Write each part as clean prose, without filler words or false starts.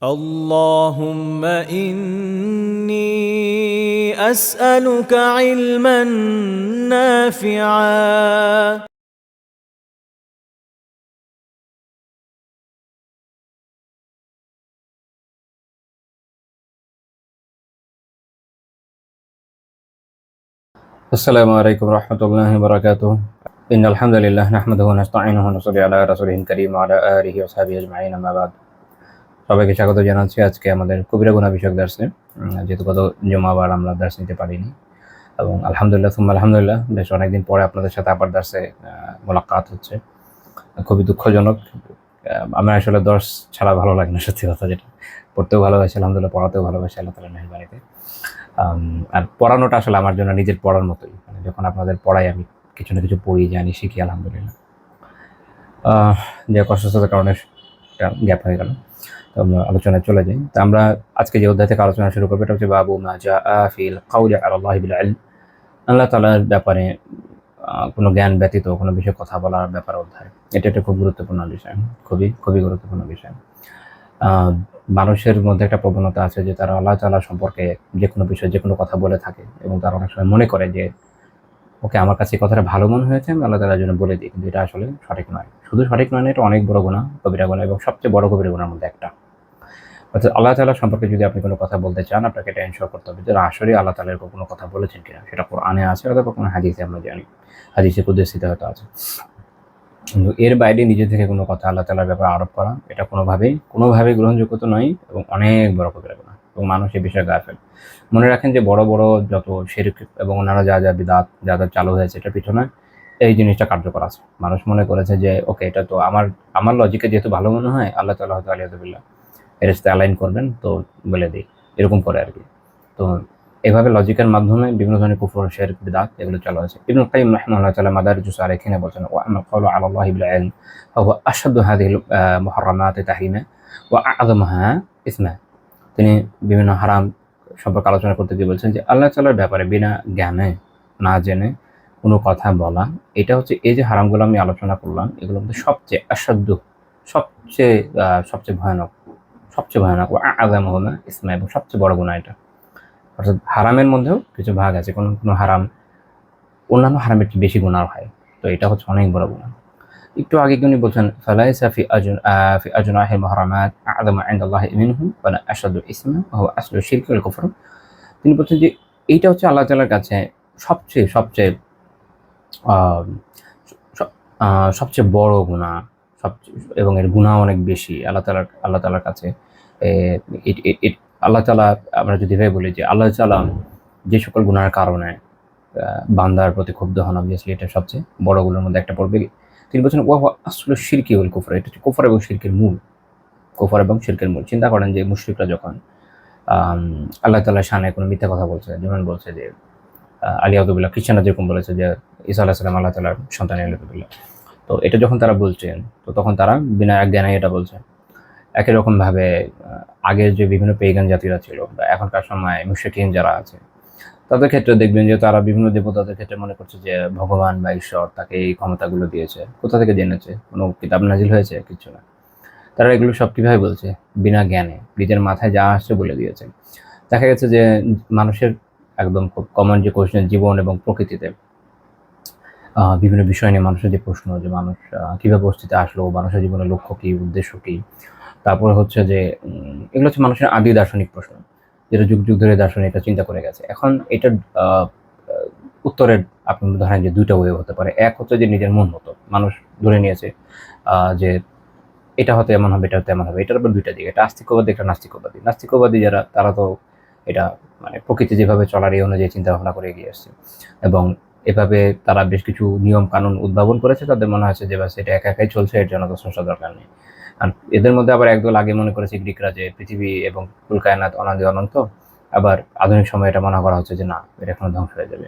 اللهم إني أسألك علما نافعا السلام عليكم ورحمة الله وبركاته. إن الحمد لله نحمده ونستعينه ونصلي على رسوله الكريم وعلى آله وصحبه أجمعين أما بعد. সবাইকে স্বাগত জানাচ্ছি আজকে আমাদের কবিরা গুনাহ বিষয়ক দার্সে। যেহেতু গত জুমাবার আমরা দার্স নিতে পারিনি এবং আলহামদুলিল্লাহ সুম্মা আলহামদুলিল্লাহ বেশ অনেকদিন পরে আপনাদের সাথে আবার দার্সে মোলাকাত হচ্ছে। খুবই দুঃখজনক। আমার আসলে দর্স ছাড়া ভালো লাগে না, সত্যি কথা যেটা। পড়তেও ভালোবাসি আলহামদুলিল্লাহ, পড়াতেও ভালোবাসি আল্লাহ তাআলার মেহেরবানিতে। আর পড়ানোটা আসলে আমার জন্য নিজের পড়ার মতোই। মানে যখন আপনাদের পড়াই আমি কিছু না কিছু পড়ি, জানি, শিখি আলহামদুলিল্লাহ। যে অসুস্থতার কারণে গ্যাপ হয়ে গেল। তো আমরা আলোচনায় চলে যাই। তো আমরা আজকে যে অধ্যায় থেকে আলোচনা শুরু করবো এটা হচ্ছে বাবু মা জাআ ফিল কাউলি আলাল্লাহি বিল ইলম। আল্লাহ তাআলার ব্যাপারে কোনো জ্ঞান ব্যতীত কোনো বিষয়ে কথা বলার ব্যাপারে অধ্যায়। এটা একটা খুব গুরুত্বপূর্ণ বিষয়, খুবই খুবই গুরুত্বপূর্ণ বিষয়। মানুষের মধ্যে একটা প্রবণতা আছে যে তারা আল্লাহ তাআলা সম্পর্কে যে কোনো বিষয়ে যে কোনো কথা বলে থাকে এবং তারা অনেক সময় মনে করে যে ওকে আমার কাছে এই কথাটা ভালো মনে হয়েছে, আমি আল্লাহ তাআলার জন্য বলে দিই, কিন্তু এটা আসলে সঠিক নয়। শুধু সঠিক নয় না, এটা অনেক বড় গুনাহ, কবিরা গুনাহ এবং সবচেয়ে বড় কবিরা গুনাহের মধ্যে একটা। অর্থাৎ আল্লাহ তাআলা সম্পর্কে যদি আপনি কোনো কথা বলতে চান, আপনাকে এটা এনশিওর করতে হবে যে আসলেই আল্লাহ তাআলা এরকম কোনো কথা বলেছেন কিনা। সেটা কোরআনে আছে অথবা কোনো হাদিসে আমরা জানি, হাদিসে কুদসিতে হয়তো আছে। কিন্তু এর বাইরে নিজে থেকে কোনো কথা আল্লাহ তাআলার ব্যাপারে আরোপ করা এটা কোনোভাবেই গ্রহণযোগ্য তো নয় এবং অনেক বড় কবিরা গুনাহ এবং মানুষ এ বিষয়ে গাফেল। মনে রাখেন যে বড় বড় যত শিরক এবং অন্যান্য যা বিদআত যা চালু হয়েছে এটার পিছনে এই জিনিসটা কার্যকর আছে। মানুষ মনে করেছে যে ওকে এটা তো আমার লজিকে যেহেতু ভালো মনে হয়, আল্লাহ তাআলা হয়তো আলিয়াযুবিল্লাহ এর সাথে অ্যালাইন করবেন, তো বলে দিই, এরকম করে আর কি। তো এভাবে লজিকের মাধ্যমে বিভিন্ন ধরনের কুফর, শিরক, বিদআত এগুলো চালু আছে। ইবনুল কাইয়্যিম রাহিমাহুল্লাহ তাআলা মাদারিজুস সালিকিনে বলছেন ওয়া আম্মা ক্বাউলু আলা আল্লাহি বিল ইলম ফাহুয়া আশাদ্দু হাযিহিল মুহাররামাতি তাহরিমা ওয়া আ'যামুহা ইসমা। তিনি বিভিন্ন হারাম সম্পর্কে আলোচনা করতে গিয়ে বলছেন যে আল্লাহ তাআলার ব্যাপারে বিনা জ্ঞানে, না জেনে কোনো কথা বলা, এটা হচ্ছে এই যে হারামগুলো আমি আলোচনা করলাম এগুলোর মধ্যে সবচেয়ে আসাধ্য, সবচেয়ে সবচেয়ে ভয়ানক ও আযামুহুমা ইসমা এবং সবচেয়ে বড় গুনাহ এটা। অর্থাৎ হারামের মধ্যেও কিছু ভাগ আছে, কোনো হারাম অন্যান্য হারামের চেয়ে বেশি গুনাহ হয়, তো এটা হচ্ছে অনেক বড় গুনাহ। একটু আগে উনি বলছেন ফালাইসা ফি আজনাহিল মুহাররামাত আ'যামু ইনদাল্লাহি মিনহু ওয়ালা আশাদ্দু ইসমা ওয়া হুয়া আসলু শিরকি ওয়াল কুফর। তিনি বলছেন যে এইটা হচ্ছে আল্লাহ তাআলার কাছে সবচেয়ে সবচেয়ে আহ, স- সবচেয়ে বড় গুনাহ, এবং এর গুনাহ অনেক বেশি আল্লাহ তাআলার কাছে। এ, এ- এ- এ- আল্লাহ তাআলা, আমরা যদি এভাবে বলি যে আল্লাহ তাআলা যে সকল গুনাহের কারণে বান্দার প্রতি ক্ষুব্ধ হন, অবভিয়াসলি এটা সবচেয়ে বড়গুলোর মধ্যে একটা পড়বে। তিনি বলছেন ওয়া হুয়া আসলু শিরকি ওয়াল কুফর, এটা হচ্ছে কুফর এবং শিরকের মূল। কুফর এবং শিরকের মূল। চিন্তা করেন যে মুশরিকরা যখন আম, আল্লাহ তাআলার শানে কোনো মিথ্যা কথা বলছে, যেমন বলছে যে আলিয়াদুবিল্লাহ, খ্রিস্টানরা যেরকম বলেছে যে ঈসা আলাইহিস সালাম আল্লাহ তাআলার সন্তান আলিয়াদুবিল্লাহ। তো এটা যখন তারা বলছেন, তো তখন তারা বিনা জ্ঞানে এটা বলছে। একই রকমভাবে আগের যে বিভিন্ন পেগান জাতিরা ছিল বা এখনকার সময় মুশরিকিন যারা আছে তাদের ক্ষেত্রে দেখবেন যে তারা বিভিন্ন দেবতাদের ক্ষেত্রে মনে করছে যে ভগবান বা ঈশ্বর তাকে এই ক্ষমতাগুলো দিয়েছে। কোথা থেকে জেনেছে? কোনো কিতাব নাজিল হয়েছে? কিছু না। তারা এগুলো সব কিভাবে বলছে? বিনা জ্ঞানে, নিজের মাথায় যা আসছে বলে দিয়েছে। দেখা গেছে যে মানুষের একদম খুব কমন যে কোশ্চেন, জীবন এবং প্রকৃতিতে বিভিন্ন বিষয় নিয়ে মানুষের যে প্রশ্ন, যে মানুষ কিভাবে অস্তিত্বে আসলো, মানুষের জীবনের লক্ষ্য কী, উদ্দেশ্য কী, তারপরে হচ্ছে যে এগুলো হচ্ছে মানুষের আদি দার্শনিক প্রশ্ন, যেটা যুগ যুগ ধরে দার্শনিকরা চিন্তা করে গেছে। এখন এটার আহ, আহ, উত্তরের আপনি ধরেন যে দুইটা ওয়ে হতে পারে। এক হচ্ছে যে নিজের মন মতো মানুষ ধরে নিয়েছে যে এটা হয়তো এমন হবে, এটা হয়তো এমন হবে। এটার আবার দুইটা দিক, একটা আস্তিকবাদী, একটা নাস্তিকবাদী। নাস্তিকবাদী যারা, তারা তো এটা মানে প্রকৃতি যেভাবে চলার এই অনুযায়ী চিন্তা ভাবনা করে এগিয়ে আসছে এবং এভাবে তারা বেশ কিছু নিয়ম কানুন উদ্ভাবন করেছে। তাদের মনে হচ্ছে যে বাস এটা একা একাই চলছে, এর জন্য তো স্রষ্টা দরকার নেই। আর এদের মধ্যে আবার একদল আগে মনে করেছে গ্রিকরা যে পৃথিবী এবং কুল কায়নাত অনাদি অনন্ত। আবার আধুনিক সময়ে এটা মনে করা হচ্ছে যে না, এটা এখন ধ্বংস হয়ে যাবে।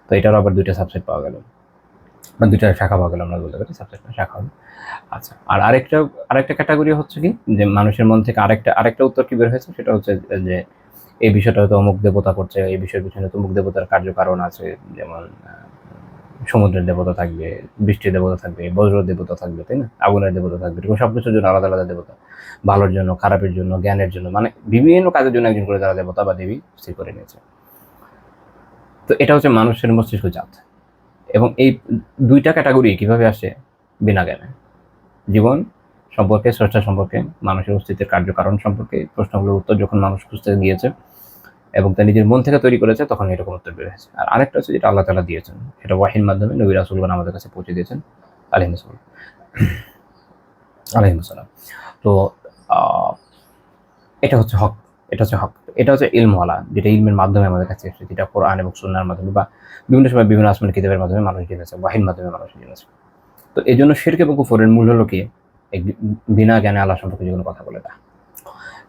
তো এটারও আবার দুইটা সাবসেট পাওয়া গেল, বা দুইটা শাখা পাওয়া গেল, আমরা বলতে পারি সাবসেট না, শাখা হলো। আচ্ছা, আর আরেকটা ক্যাটাগরি হচ্ছে কি, যে মানুষের মন থেকে আরেকটা উত্তর কি বের হয়েছে, সেটা হচ্ছে যে এই বিষয়টা হয়তো অমুক দেবতা করছে, এই বিষয়ের পিছনে তো অমুক দেবতার কার্যকারণ আছে। যেমন সমুদ্রের দেবতা থাকবে, বৃষ্টির দেবতা থাকবে, বজ্র দেবতা থাকবে, তাই না, আগুনের দেবতা থাকবে, এরকম সবকিছুর জন্য আলাদা আলাদা দেবতা। ভালোর জন্য, খারাপের জন্য, জ্ঞানের জন্য, মানে বিভিন্ন কাজের জন্য একজন করে তারা দেবতা বা দেবী স্থির করে নিয়েছে। তো এটা হচ্ছে মানুষের মস্তিষ্ক জাত। এবং এই দুইটা ক্যাটাগরি কিভাবে আসে? বিনা জ্ঞানে। জীবন সম্পর্কে, স্রষ্টা সম্পর্কে, মানুষের অস্তিত্বের কার্যকারণ সম্পর্কে প্রশ্নগুলোর উত্তর যখন মানুষ খুঁজতে গিয়েছে এবং তার নিজের মন থেকে তৈরি করেছে, তখন এরকম উত্তর বের হয়েছে। আর আরেকটা হচ্ছে যেটা আল্লাহ তাআলা দিয়েছেন, সেটা ওয়াহির মাধ্যমে নবী রাসূলগণ আমাদের কাছে পৌঁছে দিয়েছেন আলাইহিস সালাম। তো এটা হচ্ছে হক, এটা হচ্ছে হক, এটা হচ্ছে ইলমওয়ালা, যেটা ইলমের মাধ্যমে আমাদের কাছে এসেছে, যেটা কোরআন এবং সুন্নাহর মাধ্যমে বা বিভিন্ন সময় বিভিন্ন আসমানি কিতাবের মাধ্যমে মানুষ জেনেছে, ওয়াহির মাধ্যমে মানুষ জেনেছে। তো এই জন্য শিরক এবং কুফরের মূল হলো কি? বিনা জ্ঞানে আল্লাহ সম্পর্কে যে কোনো কথা বলে না।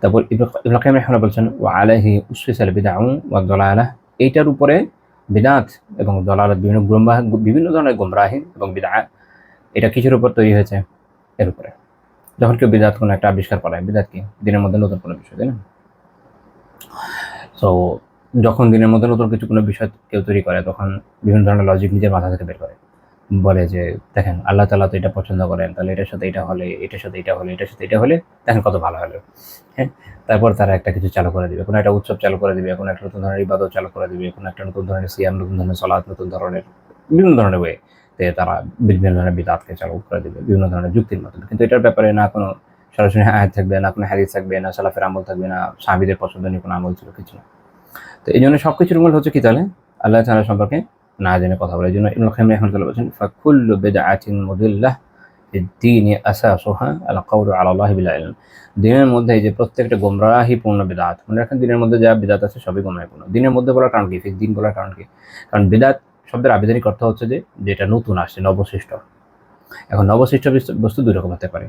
তারপর ইবনে কাইয়িম রাহিমাহুল্লাহ বলছেন, ওয়া আলাইহি উসসিসাল বিদআউ ওয়া দালালাহ, এইটার উপরে বিদআত এবং দালালাত, বিভিন্ন ধরনের গোমরাহি এবং বিদআ, এটা কিসের উপর তৈরি হয়েছে? এর উপরে। যখন কেউ বিদআত কোনো একটা আবিষ্কার করে, বিদআত কি? দিনের মধ্যে নতুন কোনো বিষয়, তাই না? সো যখন দিনের মধ্যে নতুন কিছু কোনো বিষয় কেউ তৈরি করে, তখন বিভিন্ন ধরনের লজিক নিজের মাথা থেকে বের করে, বলে যে দেখেন আল্লাহ তাআলা তো এটা পছন্দ করেন, তাহলে এটার সাথে এটা হলে, এটার সাথে এটা হলে, এটার সাথে এটা হলে দেখেন কত ভালো হলো। হ্যাঁ, তারপর তারা একটা কিছু চালু করে দিবে, কোনো একটা উৎসব চালু করে দিবে, কোনো একটা নতুন ধরনের ইবাদত চালু করে দিবে, কোনো একটা নতুন ধরনের সিয়াম, নতুন ধরনের সালাত, নতুন ধরনের বিভিন্ন ধরনের ওয়ে তে তারা বিভিন্ন ধরনের বিদআতকে চালু করে দিবে বিভিন্ন ধরনের যুক্তির মাধ্যমে। কিন্তু এটার ব্যাপারে না কোনো সরাসরি আয়াত থাকবে, না কোনো হাদিস থাকবে, না সালাফের আমল থাকবে, না সাহাবীদের পছন্দনীয় কোনো আমল ছিল, কিছু না। তো এই জন্য সবকিছুর মূল হচ্ছে কি তাহলে? আল্লাহ তাআলা সম্পর্কে না জেনে কথা বলে। এই জন্য ইবনুল কাইয়িম রাহিমাহুল্লাহ বলেছেন, ফাকুল্লু বিদআতিন মুদিল্লাহ ফিদ-দীনি আসাসুহা আল কাউলু আলা আল্লাহি বিল ইলম। দিনের মধ্যে এই যে প্রত্যেকটা গোমরাহিপূর্ণ বিদআত, মনে রাখেন দিনের মধ্যে যা বিদআত আছে সবই গোমরাহিপূর্ণ। দিনের মধ্যে বলার কারণ কি? ফিদ-দীন বলার কারণ কি? কারণ বিদআত শব্দের আবিধানিক অর্থ হচ্ছে যে যেটা নতুন আসছে, নবসৃষ্ট। এখন নবসৃষ্ট বস্তু দুই রকম হতে পারে,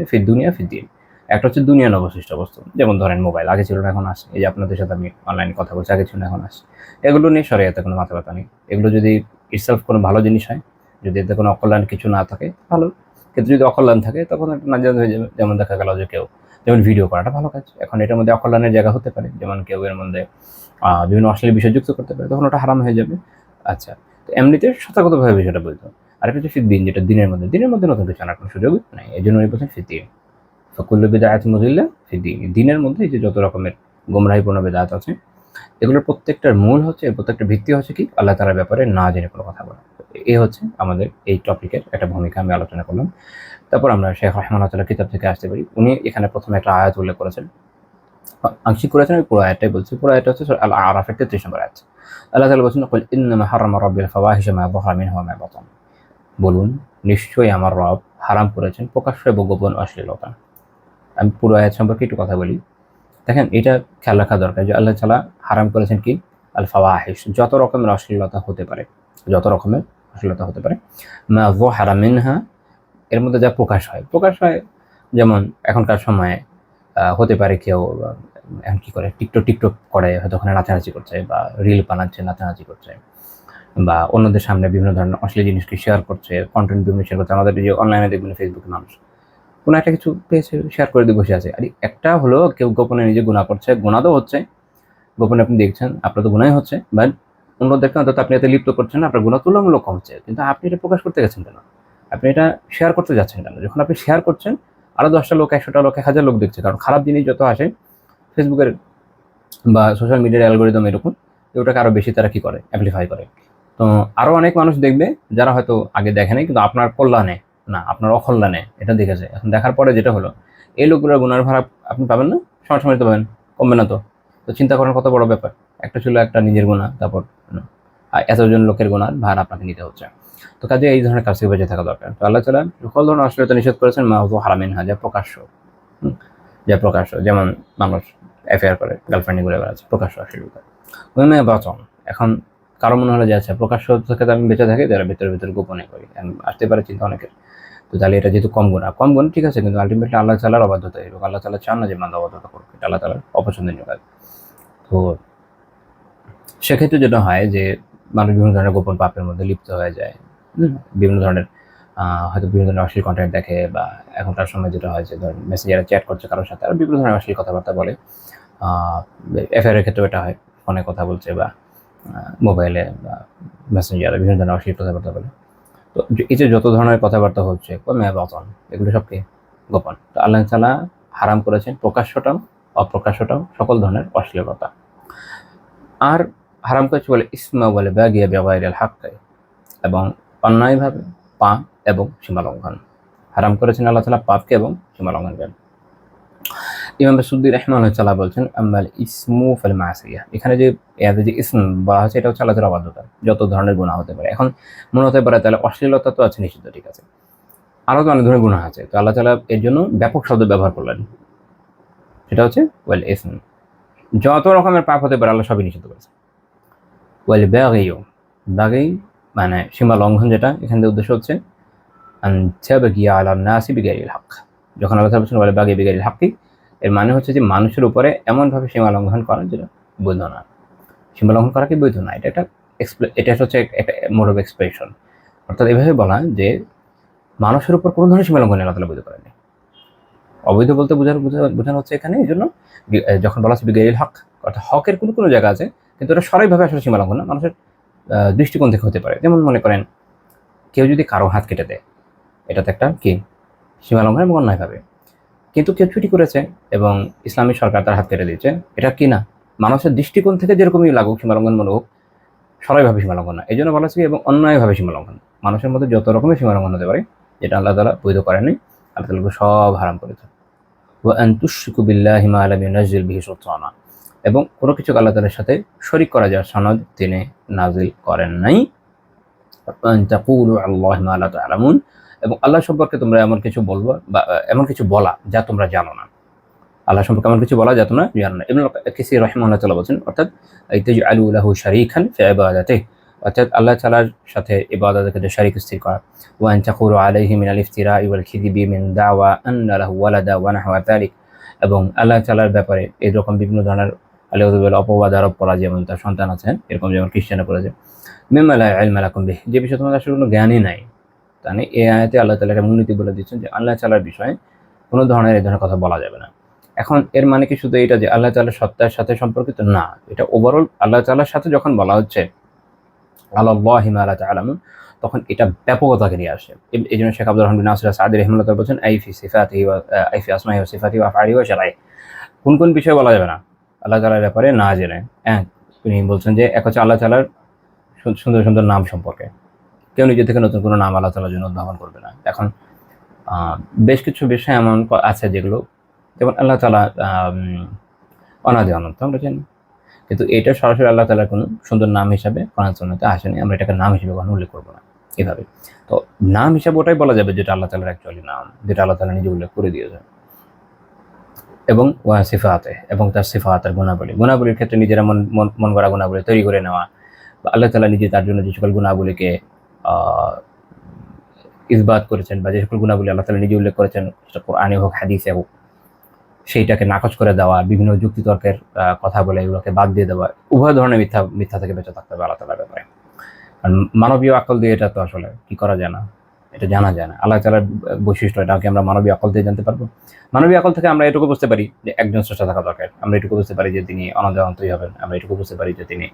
ফিদ দুনিয়া, ফিদ দিন। একটা হচ্ছে দুনিয়া নবসৃষ্ট বস্তু, যেমন ধরেন মোবাইল, আগে ছিল না এখন আসে। এই যে আপনাদের সাথে আমি অনলাইনে কথা বলছি, আগে ছিল না এখন আসে। এগুলো নিয়ে শরিয়াতে কোনো মাথা ব্যথা নেই। এগুলো যদি ইটসেলফ কোনো ভালো জিনিস হয়, যদি এতে কোনো অকল্যাণ কিছু না থাকে, ভালো। কিন্তু যদি অকল্যাণ থাকে তখন একটা নাজায়েজ হয়ে যাবে। যেমন দেখা গেল যে কেউ, যেমন ভিডিও করাটা ভালো কাজ, এখন এটার মধ্যে অকল্যাণের জায়গা হতে পারে, যেমন কেউ এর মধ্যে বিভিন্ন অশ্লীল বিষয় যুক্ত করতে পারে, তখন ওটা হারাম হয়ে যাবে। আচ্ছা, তো এমনিতে সতর্কতাভাবে বিষয়টা বলতে হবে। আরেকটা হচ্ছে ফিদ্দিন, যেটা দিনের মধ্যে নতুন কিছু আনার কোনো সুযোগ নাই। এই জন্য উনি বলছেন ফিদ্দিন, ফাকুল্লু বিদআতিন মুদিল্লাহ ফিদ্দিন। দিনের মধ্যে এই যে যত রকমের গোমরাহিপূর্ণ বিদআত আছে, এগুলোর প্রত্যেকটার মূল হচ্ছে, প্রত্যেকটা ভিত্তি হচ্ছে কি? আল্লাহ তাআলার ব্যাপারে না জেনে কোনো কথা বলা। এই হচ্ছে আমাদের এই টপিকের একটা ভূমিকা আমি আলোচনা করলাম। তারপর আমরা শেখ রাহমাতুল্লাহ তাআলার কিতাব থেকে আসতে পারি। উনি এখানে প্রথমে একটা আয়াত উল্লেখ করেছেন, আংশিক করেছেন, আমি পুরো আয়াতটাই বলছি। পুরো আয়াতটা হচ্ছে সূরা আল আরাফের 33 নম্বর আয়াত। আল্লাহ তাআলা বলেছেন, কুল ইন্নামা হারামা রাব্বিল ফাওয়াহিশা মা যাহারা মিনহা ওয়া মা বাতান। বলুন, নিশ্চয়ই আমার রব হারাম করেছেন প্রকাশ্য এবং গোপন অশ্লীলতা। আমি পুরো আয়াত সম্পর্কে একটু কথা বলি। দেখেন, এটা খেয়াল রাখা দরকার যে আল্লাহ তাআলা হারাম করেছেন কি? আল ফাওয়াহিশ, যত রকমের অশ্লীলতা হতে পারে, যত রকমের অশ্লীলতা হতে পারে। মা যাহারা মিনহা, এর মধ্যে যা প্রকাশ হয়, যেমন এখনকার সময়ে হতে পারে কেউ এখন কি করে, টিকটক করে, হয়তো ওখানে নাচানাচি করছে বা রিল বানাচ্ছে, নাচানাচি করছে, বা অন্যদের সামনে বিভিন্ন ধরনের অশ্লীল জিনিসকে শেয়ার করছে, কন্টেন্ট বিভিন্ন শেয়ার করছে। আমাদের যে অনলাইনে দেখবেন ফেসবুকে মানুষ কোনো একটা কিছু পেয়েছে, শেয়ার করে দিয়ে বসে আছে। আর একটা হলো কেউ গোপনে নিজে গুনাহ করছে, গুনাহ তো হচ্ছে, গোপনে আপনি দেখছেন, আপনার তো গুনাহই হচ্ছে, বাট অন্যদেরকে অন্তত আপনি এতে লিপ্ত করছেন না, আপনার গুনাহ তুলনামূলক কম হচ্ছে। কিন্তু আপনি এটা প্রকাশ করতে গেছেন কেন? আপনি এটা শেয়ার করতে যাচ্ছেন কেন? যখন আপনি শেয়ার করছেন, আরো 10টা লোক, 100টা লোক, 1000 লোক দেখছে। কারণ খারাপ জিনিস যত আসে ফেসবুকের বা সোশ্যাল মিডিয়ার অ্যালগরিদম এরকম, ওটাকে আরো বেশি তারা কি করে, অ্যামপ্লিফাই করে। তো আরো অনেক মানুষ দেখবে যারা হয়তো আগে দেখে নাই, কিন্তু আপনার কল্যাণে না, আপনার অকল্যাণে এটা দেখেছে। এখন দেখার পরে যেটা হলো, এই লোকগুলোর গুনার ভাড়া আপনি পাবেন না, সময় তো পাবেন, কমবে না তো। তো চিন্তা করেন কত বড় ব্যাপার। একটা ছিল একটা নিজের গুনাহ, তারপর এতজন লোকের গুনার ভার আপনাকে নিতে হচ্ছে। তো কাজে এই ধরনের কাজ থেকে বেঁচে থাকা দরকার। তো আল্লাহ তাআলা সকল ধরনের অশ্লীলতা নিষেধ করেছেন, মা যাহারা মিনহা, যা প্রকাশ্য, যা প্রকাশ্য, যেমন মানুষ অ্যাফেয়ার করে, গার্লফ্রেন্ডে ঘুরে বেড়াচ্ছে, প্রকাশ্য অশ্লীলতা। ওই মেয়ে বাঁচন। এখন কারো মনে হলো যে আচ্ছা, প্রকাশ্য থেকে তো আমি বেঁচে থাকি, তারা ভিতরে ভিতরে গোপনে করি, আসতে পারে চিন্তা অনেকের। তো তাহলে এটা যেহেতু কম গুণ ঠিক আছে, কিন্তু আলটিমেটলি আল্লাহ তাআলার অবাধ্যতা এরকম। আল্লাহ তাআলা চান না যে বান্দা অবাধ্যতা করবে, এটা আল্লাহ তাআলার অপছন্দনীয় কাজ। তো সেক্ষেত্রে যেটা হয় যে মানুষ বিভিন্ন ধরনের গোপন পাপের মধ্যে লিপ্ত হয়ে যায়। বিভিন্ন ধরনের হয়তো বিভিন্ন ধরনের অশ্লীল কন্টেন্ট দেখে, বা এখনকার সময় যেটা হয় যে ধরেন মেসেঞ্জারে চ্যাট করছে কারোর সাথে, আর বিভিন্ন ধরনের অশ্লীল কথাবার্তা বলে। অ্যাফেয়ারের ক্ষেত্রেও এটা হয়, ফোনে কথা বলছে বা মোবাইলে বা মেসেঞ্জারে বিভিন্ন ধরনের অশ্লীল কথাবার্তা বলে। তো এই যে যত ধরনের কথাবার্তা হচ্ছে, মেয়া বাতন, এগুলো সবকে গোপন। তো আল্লাহ তাআলা হারাম করেছেন প্রকাশ্যটাও অপ্রকাশ্যটাও সকল ধরনের অশ্লীলতা। আর হারাম করেছে বলে ইসমা বলে বাগিয়া বেগাইরিল হাক্কে, এবং অন্যায়ভাবে পাপ এবং সীমালঙ্ঘন। হারাম করেছেন আল্লাহ তাআলা পাপকে এবং সীমালঙ্ঘনকে। ইমাম সুদ্দি রাহিমাহুল্লাহ বলছেন আম্মাল ইসমু ফাল মাসিয়া, এখানে যে এতে যে ইসম বলা হচ্ছে এটা হচ্ছে আল্লাহ তাআলার অবাধ্যতা, যত ধরনের গুনাহ হতে পারে। এখন মনে হতে পারে তাহলে অশ্লীলতা তো আছে নিষিদ্ধ, ঠিক আছে, আরও তো অনেক ধরনের গুনাহ আছে, তো আল্লাহ তাআলা এর জন্য ব্যাপক শব্দ ব্যবহার করলেন, সেটা হচ্ছে ওয়াল ইসম, যত রকমের পাপ হতে পারে আল্লাহ সবই নিষিদ্ধ করেছে। ওয়াল বাগিও, বাগি মানে সীমা লঙ্ঘন, যেটা এখানে উদ্দেশ্য হচ্ছে আন তাবগিয়া আলান নাসি বিগাইরিল হক। যখন আল্লাহ তাআলা বলছেন ওয়াল বাগি বিগাইরিল হক, এর মানে হচ্ছে যে মানুষের উপরে এমনভাবে সীমা লঙ্ঘন করা যেটা বৈধ না। সীমা লঙ্ঘন করা কি বৈধ না, এটা হচ্ছে একটা মোড অফ এক্সপ্রেশন। অর্থাৎ এভাবে বলা যে মানুষের উপর কোনো ধরনের সীমা লঙ্ঘন আল্লাহ তাআলা বৈধ করেনি। অবৈধ বলতে বোঝানো হচ্ছে এখানে এই জন্য যখন বলা হচ্ছে বিগাইরিল হক, অর্থাৎ হকের কোনো জায়গা আছে, কিন্তু এটা সরাইভাবে আসলে সীমা লঙ্ঘন না, মানুষের দৃষ্টিকোণ থেকে হতে পারে। যেমন মনে করেন কেউ যদি কারো হাত কেটে দেয়, এটা তো একটা কি সীমা লঙ্ঘন এবং অন্যায়ভাবে। কিন্তু কেউ চুরি করেছে এবং ইসলামী সরকার তার হাত কেটে দিয়েছে, এটা কি না মানুষের দৃষ্টিকোণ থেকে যেরকমই লাগুক সীমালঙ্ঘনমূলক হোক, সরাইভাবে সীমালঙ্ঘন না। এই জন্য বলা হচ্ছে এবং অন্যায়ভাবে সীমালঙ্ঘন, মানুষের মধ্যে যত রকমের সীমালঙ্ঘন হতে পারে যেটা আল্লাহ তাআলা বৈধ করেননি, আল্লাহ তাআলা সব হারাম করেছে। ওয়া আন তুশরিকু বিল্লাহি মা লাম ইউনাজ্জিল বিহি সুলতানা, এবং কোনো কিছু আল্লাহ তাআলার সাথে শরীক করা যার সনদ তিনি নাজিল করেন নাই। আন তাকুলু আল্লাহি মা লা তা'লামুন, এবং আল্লাহ সম্পর্কে তোমরা এমন কিছু বলবা বা এমন কিছু বলা যা তোমরা জানো না। আল্লাহ সম্পর্কে এমন কিছু বলা যা তোমরা জানো না। ইবনে কাসির রাহিমাহুল্লাহ তাআলা বলেন, অর্থাৎ আইতাজআলু লাহু শারীকান ফি ইবাদাতিহি, অর্থাৎ আল্লাহ তাআলার সাথে ইবাদতের ক্ষেত্রে শরীক স্থির করা। ওয়া আন তাকুলু আলাইহি মিনাল ইফতিরাই ওয়াল কিযিবি মিন দাওয়া আন্না লাহু ওয়ালাদা ওয়া নাহওয়া যালিক, এবং আল্লাহ তাআলার ব্যাপারে এরকম বিভিন্ন ধরনের আল্লাহর অপবাদ আরোপ করা, যেমন তার সন্তান আছে, এরকম যেমন খ্রিস্টানরা করেছে। মিম্মা লা ইলমা লাকুম বিহি, যে বিষয়ে তোমাদের আসলে কোনো জ্ঞানই নাই। তাহলে এই আয়াতে আল্লাহ তাআলা একটা মূলনীতি বলে দিচ্ছেন যে আল্লাহ তাআলার বিষয়ে কোনো ধরনের এই ধরনের কথা বলা যাবে না। এখন এর মানে কি শুধু এটা যে আল্লাহ তাআলার সত্তার সাথে সম্পর্কিত না, এটা ওভারঅল আল্লাহ তাআলার সাথে যখন বলা হচ্ছে আলাল্লাহি মা লা তা'লামুন, তখন এটা ব্যাপকতাকে নিয়ে আসে। এই জন্য শেখ আব্দুর রহমান বিন নাসির সাদি রাহিমাহুল্লাহ তাআলা বলেছেন আই ফি সিফাতিহি ওয়া আই ফি আসমাইহি ওয়া সিফাতিহি ওয়া আফআলিহি ওয়া শারঈ, কোন বিষয়ে বলা যাবে না আল্লাহ তাআলার ব্যাপারে না জেনে। হ্যাঁ, তিনি বলছেন যে এক হচ্ছে আল্লাহ তাআলার সুন্দর সুন্দর নাম সম্পর্কে, কেউ নিজে থেকে নতুন কোনো নাম আল্লাহ তাআলার জন্য উদ্ভাবন করবে না। এখন বেশ কিছু বিষয় এমন আছে যেগুলো, যেমন আল্লাহ তাআলা অনাদি অনন্ত আমরা জানি, কিন্তু এটা সরাসরি আল্লাহ তাআলার কোনো সুন্দর নাম হিসাবে কোরআন সুন্নাতে আসেনি, আমরা এটাকে নাম হিসেবে কখনো উল্লেখ করবো না এভাবে। তো নাম হিসাবে ওটাই বলা যাবে যেটা আল্লাহ তাআলার অ্যাকচুয়ালি নাম, যেটা আল্লাহ তাআলা নিজে উল্লেখ করে দিয়েছেন। এবং ওয়া সিফাতে, এবং তার সিফাতের গুণাবলীর ক্ষেত্রে নিজেরা মন গড়া গুণাবলী তৈরি করে নেওয়া, বা আল্লাহ তাআলা নিজে তার জন্য যে সকল গুণাবলীকে ইসবাত করেছেন, বা যে সকল গুণাবলী আল্লাহ তাআলা নিজে উল্লেখ করেছেন, সেটা কোরআনে হোক হাদিসে হোক, সেইটাকে নাকচ করে দেওয়া, বিভিন্ন যুক্তিতর্কের কথা বলে এগুলোকে বাদ দিয়ে দেওয়া, উভয় ধরনের মিথ্যা থেকে বেঁচে থাকতে হবে আল্লাহ তাআলার ব্যাপারে। কারণ মানবীয় আকল দিয়ে এটা তো আসলে কি করা যায় না, এটা জানা যায় না। আল্লাহ তাআলার বৈশিষ্ট্য, এটাকে আমরা মানবীয় আকল দিয়ে জানতে পারবো? মানবীয় আকল থেকে আমরা এটুকু বুঝতে পারি যে একজন স্রষ্টা থাকা দরকার, আমরা এটুকু বুঝতে পারি যে তিনি অনাদি অন্তই হবেন, আমরা এটুকু বুঝতে পারি যে তিনি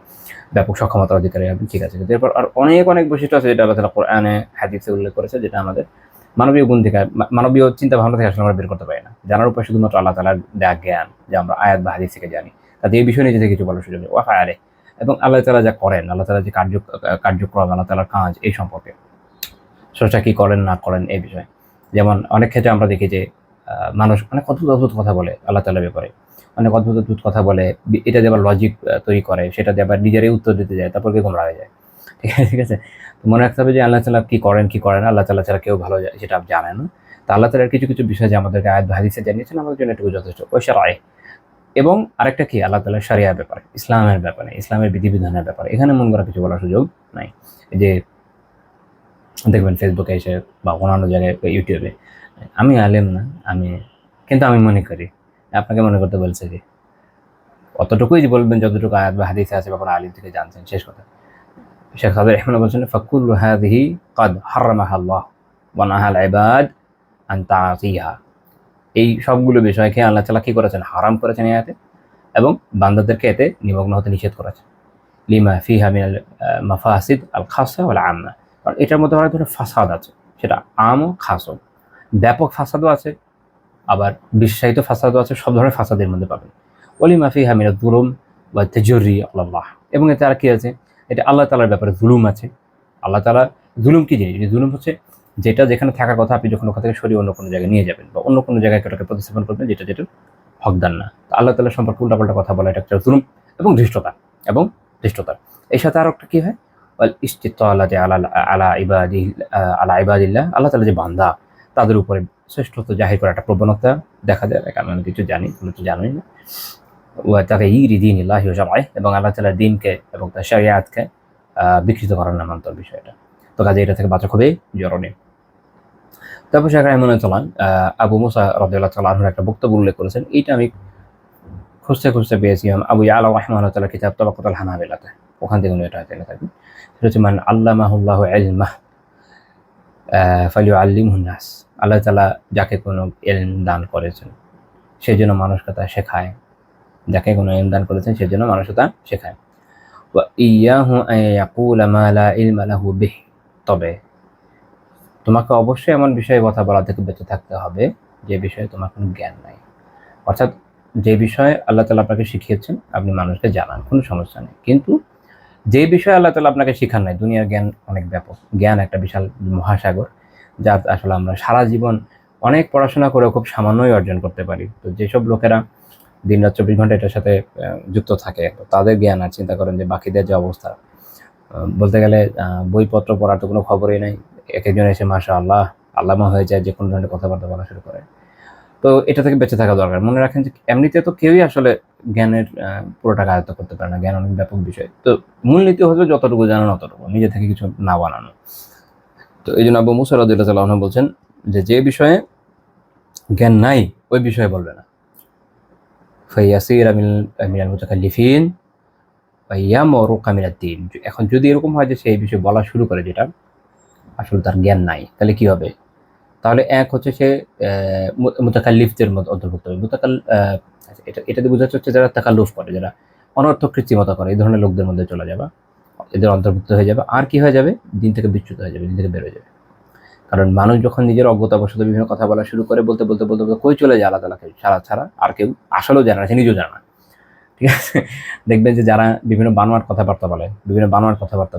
ব্যাপক সক্ষমতার অধিকারী হবেন, ঠিক আছে। এরপর আর অনেক বৈশিষ্ট্য আছে যেটা আল্লাহ তাআলা কোরআনে হাদিসে উল্লেখ করেছে, যেটা আমাদের মানবীয় গুণ থেকে, মানবীয় চিন্তা ভাবনা থেকে আসলে আমরা বের করতে পারি না। জানার উপায় শুধুমাত্র আল্লাহ তাআলার দেয়া জ্ঞান, যা আমরা আয়াত বা হাদিস থেকে জানি। তাতে এই বিষয়ে নিজে থেকে কিছু বলার সুযোগ নেই। ওয়া ফাআলে, এবং আল্লাহ তাআলা যা করেন, আল্লাহ তাআলা যে কার্যক্রম, আল্লাহ তাআলার কাজ, এই সম্পর্কে স্রষ্টা কি করেন না করেন এই বিষয়ে। যেমন অনেক ক্ষেত্রে আমরা দেখি যে মানুষ অনেক অদ্ভুত কথা বলে আল্লাহ তাআলার ব্যাপারে, অনেক অদ্ভুত কথা বলে, এটা দিয়ে আবার লজিক তৈরি করে, সেটা দিয়ে আবার নিজেরাই উত্তর দিতে যায়, তারপর কি গোমরা হয়ে যায়। ঠিক আছে, তো মনে রাখতে হবে যে আল্লাহ তাআলা কি করেন কি করেন না, আল্লাহ তাআলা ছাড়া কেউ ভালো সেটা জানে না। তো আল্লাহ তাআলার কিছু বিষয় যে আমাদেরকে আয়াত বা হাদিসে জানিয়েছেন, আমাদের জন্য এটুকু যথেষ্ট। ওই শারঈ, এবং আরেকটা কি আল্লাহ তাআলার শরিয়ার ব্যাপারে, ইসলামের ব্যাপারে, ইসলামের বিধিবিধানের ব্যাপারে, এখানে মন করা কিছু বলার সুযোগ নাই। এই যে দেখবেন ফেসবুকে এসে বা অন্যান্য জায়গায় ইউটিউবে, আমি আলেম না, কিন্তু আমি মনে করি, আপনাকে মনে করতে বলছে যে অতটুকুই যে বলবেন যতটুকু আয়াত বা হাদিসে আছে বা কোনো আলিম থেকে জানছেন, শেষ কথা। শেখ সাদি রাহিমাহুল্লাহ বলছেন ফাকুল্লু হাযিহি ক্বাদ হারামাহা আল্লাহ ওয়া নাহাল ইবাদ আন তা'তিহা, এই সবগুলো বিষয়কে আল্লাহ তাআলা কি করেছেন, হারাম করেছেন এই আয়াতে, এবং বান্দাদেরকে এতে নিমগ্ন হতে নিষেধ করেছেন। লিমা ফিহা মিনাল মাফাসিদ আল খাসা ওয়াল আম্মা, কারণ এটার মধ্যে অনেক ধরনের ফাসাদ আছে, সেটা আম ও খাসও, ব্যাপক ফাসাদও আছে আবার বিশ্বায়িত ফাসাদও আছে, সব ধরনের ফাসাদের মধ্যে পাবেন। ওলি মাফি হামিনা জুলুম বা তেজরি আল্লাহ, এবং এতে আর কি আছে, এটা আল্লাহ তালার ব্যাপারে জুলুম আছে। আল্লাহ তালা জুলুম কি জিনিস? জুলুম হচ্ছে যেটা যেখানে থাকার কথা আপনি যখন ওখান থেকে সরিয়ে অন্য কোনো জায়গায় নিয়ে যাবেন বা অন্য কোনো জায়গায় ওটাকে প্রতিস্থাপন করবেন যেটা যেটা হকদার না। তো আল্লাহ তালা সম্পর্কে উল্টাপাল্টা কথা বলা এটা একটা জুলুম এবং ধৃষ্টতা। এর সাথে আরো একটা কি হয়, ইস্তিতালাতি আলা ইবাদিল্লাহ, আল্লাহ তাআলা যে বান্দা তাদের উপরে শ্রেষ্ঠত্ব জাহির করার একটা প্রবণতা দেখা যায়। কারণ আমি কিছু জানি, তুমি তো জানোই না। ওয়া তাগয়িরি দীনিল্লাহি ওয়া শারঈহি, এবং আল্লাহ তাআলার দ্বীনকে এবং তার শরিয়াতকে বিকৃত করার নামান্তর বিষয়টা। তো কাজে এটা থেকে বাঁচা খুবই জরুরি। তারপর শেখ রাহিমাহুল্লাহ আবু মুসা রাদিয়াল্লাহু তাআলা আনহুর একটা বক্তব্য উল্লেখ করেছেন। এইটা আমি খুঁজতে পেয়েছিলাম আবু ইয়ালা রাহিমাহুল্লাহ তাআলা কিতাব তাবাকাতুল হানাবিলাতে, ওখান থেকে উনি এটা জেনে থাকবেন। সেটা হচ্ছে মান আল্লামাহুল্লাহু ইলমাহ ফালিউআল্লিমহুন নাস, আল্লাহ তাআলা যাকে কোনো ইলম দান করেছেন সেজন্য মানুষকে তা শেখায়, যাকে কোনো ইলম দান করেছেন সেজন্য মানুষকে তা শেখায়। ওয়া ইয়াহু আন ইয়াকুলা মা লা ইলমা লাহু বিহি, তবে তোমাকে অবশ্যই এমন বিষয়ে কথা বলা থেকে বেঁচে থাকতে হবে যে বিষয়ে তোমার কোনো জ্ঞান নাই। অর্থাৎ যে বিষয়ে আল্লাহ তাআলা আপনাকে শিখিয়েছেন আপনি মানুষকে জানান, কোনো সমস্যা নেই। কিন্তু যে বিষয়ে আল্লাহ তাআলা আপনাকে শিখান নাই, দুনিয়ার জ্ঞান অনেক ব্যাপক, জ্ঞান একটা বিশাল মহাসাগর, যা আসলে আমরা সারা জীবন অনেক পড়াশোনা করেও খুব সামান্যই অর্জন করতে পারি। তো যেসব লোকেরা দিনরাত 24 ঘন্টা এটার সাথে যুক্ত থাকে, তো তাদের জ্ঞান আর চিন্তা করেন যে বাকিদের যে অবস্থা, বলতে গেলে বইপত্র পড়ার তো কোনো খবরই নাই। একজন এসে মাশাআল্লাহ আল্লামা হয়ে যায়, যে কোনো ধরনের কথাবার্তা বলা শুরু করে। তো এটা থেকে বেঁচে থাকা দরকার। মনে রাখেন যে এমনিতে তো কেউই আসলে জ্ঞানের পুরোটাকে আয়ত্ত করতে পারে না, জ্ঞান অনেক ব্যাপক বিষয়। তো মূলনীতি হলো যতটুকু জানেন অতটুকু, নিজে থেকে কিছু না বানানো। তো এই জন্য আবু মুসা রাদিয়াল্লাহু তাআলা আনহু বলছেন যে বিষয়ে জ্ঞান নাই ওই বিষয়ে বলবে না। ফাইয়াসিরা মিনাল মুতাকাল্লিফিন ওয়া ইয়ামরুকা মিনাদ দ্বীন। এখন যদি এরকম হয় যে সে এই বিষয়ে বলা শুরু করে যেটা আসলে তার জ্ঞান নাই, তাহলে কি হবে? তাহলে এক হচ্ছে সে মুতাকাল্লিফদের মধ্যে অন্তর্ভুক্ত হবে। এটাতে বোঝাচ্ছে হচ্ছে যারা তাকাল্লুফ করে, যারা অনর্থক কৃত্রিমতা করে, এই ধরনের লোকদের মধ্যে চলে যাবে, এদের অন্তর্ভুক্ত হয়ে যাবে। আর কি হয়ে যাবে? দিন থেকে বিচ্যুত হয়ে যাবে, দিন থেকে বের হয়ে যাবে। কারণ মানুষ যখন নিজের অজ্ঞতাবশত বিভিন্ন কথা বলা শুরু করে, বলতে কই চলে যায় আল্লাহ তাআলাকে ছাড়া আর কেউ আসলেও জানে না, সে নিজেও জানে না। ঠিক আছে? দেখবেন যে যারা বিভিন্ন বানোয়াট কথাবার্তা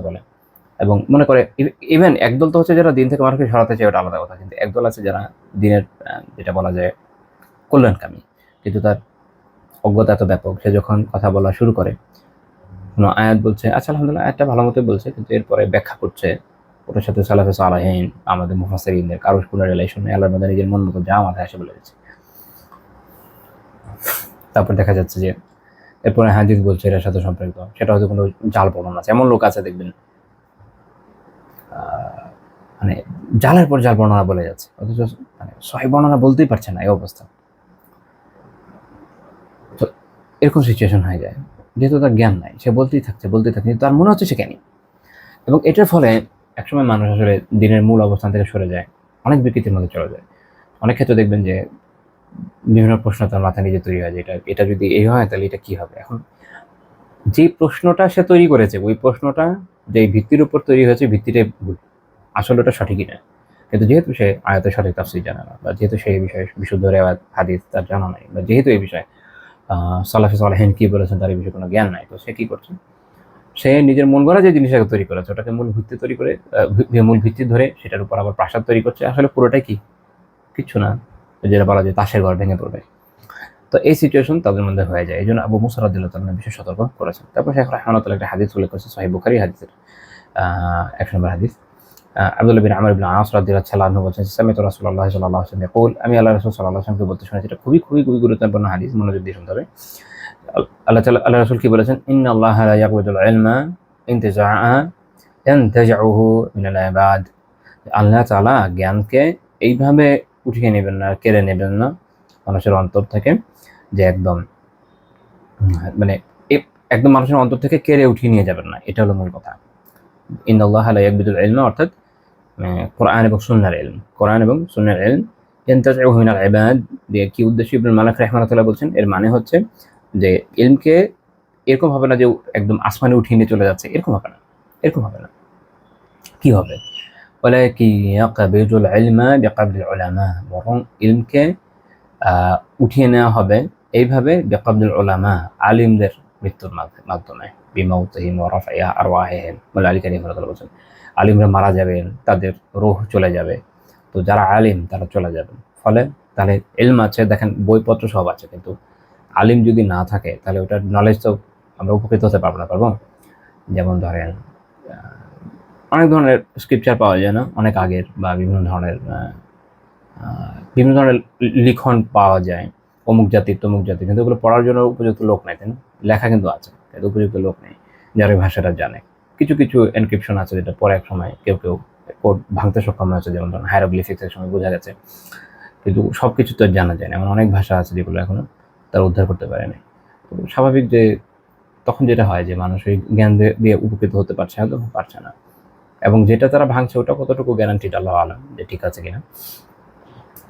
বলে এবং মনে করে, ইভেন একদল তো হচ্ছে যারা দিন থেকে মানুষকে সরাতে চায়, ওটা আলাদা কথা। কিন্তু একদল আছে যারা দিনের যেটা বলা যায় কল্যাণকামী, কিন্তু তার অজ্ঞতা এত ব্যাপক, সে যখন কথা বলা শুরু করে, কোনো আয়াত বলছে, আচ্ছা আলহামদুলিল্লাহ আয়াতটা ভালো মতোই বলছে, কিন্তু এরপরে ব্যাখ্যা করছে, ওটার সাথে সালাফে সালেহিন আমাদের মুফাসসিরিনদের কারোর কোনো রিলেশন নেই, আল্লাহর মধ্যে নিজের মন মতো যা মাথায় আসে বলে দিচ্ছে। তারপর দেখা যাচ্ছে যে এরপরে হাদিস বলছে এটার সাথে সম্পর্কিত, সেটা হয়তো কোনো জাল বর্ণনা আছে। এমন লোক আছে দেখবেন মানে জালের পর জাল বর্ণনা বলে যাচ্ছে, অথচ মানে সহি বর্ণনা বলতেই পারছে না, এই অবস্থা। তো এরকম সিচুয়েশন হয়ে যায়, যেহেতু তার জ্ঞান নাই, সে বলতেই থাকছে, কিন্তু তার মনে হচ্ছে সে জ্ঞানী। এবং এটার ফলে একসময় মানুষ আসলে দিনের মূল অবস্থান থেকে সরে যায়, অনেক বিকৃতির মধ্যে চলে যায়। অনেক ক্ষেত্রে দেখবেন যে বিভিন্ন প্রশ্ন তার মাথায় নিজে তৈরি হয়, যে এটা যদি এই হয় তাহলে এটা কি হবে। এখন যে প্রশ্নটা সে তৈরি করেছে, ওই প্রশ্নটা যে ভিত্তির উপর তৈরি হয়েছে, ভিত্তিটাই ভুল, আসলে ওটা সঠিকই না। কিন্তু যেহেতু সে আয়াতের সঠিক তাফসীর জানে না, বা যেহেতু সে এই বিষয়ে বিশুদ্ধ রেওয়ায়াত হাদিস তার জানা নাই, বা যেহেতু এই বিষয়ে সালাফে সালেহিন কি বলেছেন তার এই বিষয়ে কোনো জ্ঞান নাই, তো সে কি করছে, সে নিজের মন গড়া যে জিনিসটাকে তৈরি করেছে, ওটাকে মূল ভিত্তি তৈরি করে মূল ভিত্তি ধরে সেটার উপর আবার প্রাসাদ তৈরি করছে। আসলে পুরোটাই কি কিচ্ছু না, যেটা বলা যায় তাসের ঘর ভেঙে পড়বে। তো এই সিচুয়েশন তাদের মধ্যে হয়ে যায়। এই জন্য আবু মুসা রাদিয়াল্লাহু তাআলা বিশেষ সতর্ক করেছেন। তারপর শেখ রাহমাতুল্লাহ একটা হাদিস উল্লেখ করেছে, সহিহ বুখারী হাদিসের 1 নম্বর হাদিস। আব্দুল্লাহ বিন আমর ইবনে আস রাদিয়াল্লাহু তাআলা আনহু বলেছেন, সামি'তু রাসূলুল্লাহ সাল্লাল্লাহু আলাইহি ওয়াসাল্লাম ইয়াকুল, আমি আল্লাহ রাসূল সাল্লাল্লাহু আলাইহি ওয়াসাল্লামকে বলতে শুনেছি। এটা খুবই গুরুত্বপূর্ণ হাদিস, মনোযোগ দিয়ে শুনতে হবে। আল্লাহ রাসূল কি বলেছেন? ইন্নাল্লাহা লা ইয়াকবিদুল ইলমা ইনতিজাআ ইয়ানতাজিউহু মিনাল ইবাদ। আল্লাহ তাআলা জ্ঞানকে এইভাবে উঠিয়ে নেবেন না, কেড়ে নেবেন না মানুষের অন্তর থেকে, যে একদম মানে একদম মানুষের অন্তর থেকে কেড়ে উঠিয়ে নিয়ে যাবেন না। এটা হলো মূল কথা। ইন্নাল্লাহা লা ইয়াকবিদুল ইলমা অর্থাৎ কোরআন এবং সুন্নাহর ইলম, কোরআন এবং সুন্নাহর ইলম ইয়ানতাজিউহু মিনাল ইবাদ দিয়ে কি উদ্দেশ্য? ইবনুল মালিক রাহিমাহুল্লাহ বলছেন, এর মানে হচ্ছে যে ইলমকে এরকম হবে না যে একদম আসমানে উঠিয়ে নিয়ে চলে যাচ্ছে, এরকম হবে না। কি হবে? ওয়ালাকিন ইয়াকবিদুল ইলমা বিকবদিল উলামা, বরং ইলমকে উঠিয়ে নেওয়া হবে এইভাবে বিকবদুল উলামা, আলিমদের মৃত্যুর মাধ্যমে, বিমাউতিহিম ওয়া রাফঈ আরওয়াহিহিম, বলে আলী কারীম রাদিয়াল্লাহু বলেছেন, আলিমরা মারা যাবেন, তাদের রূহ চলে যাবে। তো যারা আলিম তারা চলে যাবেন। ফলে তাহলে ইলম আছে, দেখেন বইপত্র সব আছে, কিন্তু আলিম যদি না থাকে তাহলে ওটার নলেজ তো আমরা উপকৃত হতে পারবো না। পারবো? যেমন ধরেন অনেক ধরনের স্ক্রিপচার পাওয়া যায় না, অনেক আগের, বা বিভিন্ন ধরনের লিখন পাওয়া যায়, অমুক জাতি তমুক জাতি, কিন্তু ওগুলো পড়ার জন্য উপযুক্ত লোক নাই, তাই না? লেখা কিন্তু আছে, কিন্তু উপযুক্ত লোক নেই যারা এই ভাষাটা জানে। কিছু কিছু এনক্রিপশন আছে যেটা পরে এক সময় কেউ কেউ কোড ভাঙতে সক্ষম হয়েছে, যেমন ধরুন হায়ারোগ্লিফিক্স এর সময় বোঝা গেছে, কিন্তু সব কিছু তো জানা যায় না। এমন অনেক ভাষা আছে যেগুলো এখনো তারা উদ্ধার করতে পারেনি। তো স্বাভাবিক যে তখন যেটা হয় যে মানুষ ওই জ্ঞান দিয়ে উপকৃত হতে পারছে না, তখন পারছে না, এবং যেটা তারা ভাঙছে ওটা কতটুকু গ্যারান্টিড আল্লাহ আলাম যে ঠিক আছে কিনা।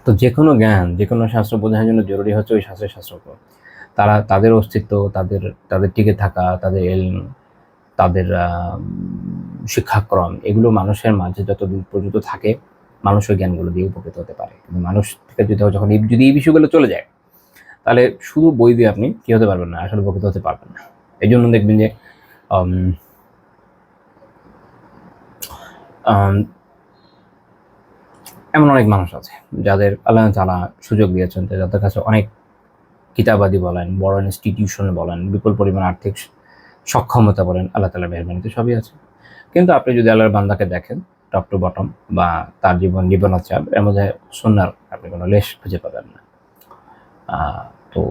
তো যে কোনো জ্ঞান, যে কোনো শাস্ত্র বোঝার জন্য জরুরি হচ্ছে ওই শাস্ত্র। তাদের অস্তিত্ব, তাদের টিকে থাকা, তাদের ইলম, তাদের শিক্ষাক্রম, এগুলো মানুষের মাঝে যতদিন পর্যন্ত থাকে মানুষ ওই জ্ঞানগুলো দিয়ে উপকৃত হতে পারে। কিন্তু মানুষ থেকে যখন যদি এই বিষয়গুলো চলে যায়, তাহলে শুধু বই দিয়ে আপনি কি হতে পারবেন না, আসলে উপকৃত হতে পারবেন না। এই জন্য দেখবেন যে এমন অনেক মানুষ আছে যাদের আল্লাহ তাআলা সুযোগ দিয়েছেন, যাদের কাছে অনেক কিতাবাদি বলেন, বড় ইনস্টিটিউশন বলেন, বিপুল পরিমাণ আর্থিক সক্ষমতা বলেন, আল্লাহ তাআলার মেহেরবানিতে সবই আছে। কিন্তু আপনি যদি আল্লাহর বান্দাকে দেখেন টপ টু বটম, বা তার জীবনাচার, এর মধ্যে সুন্নাহর আপনি কোনো লেশ খুঁজে পাবেন না। তো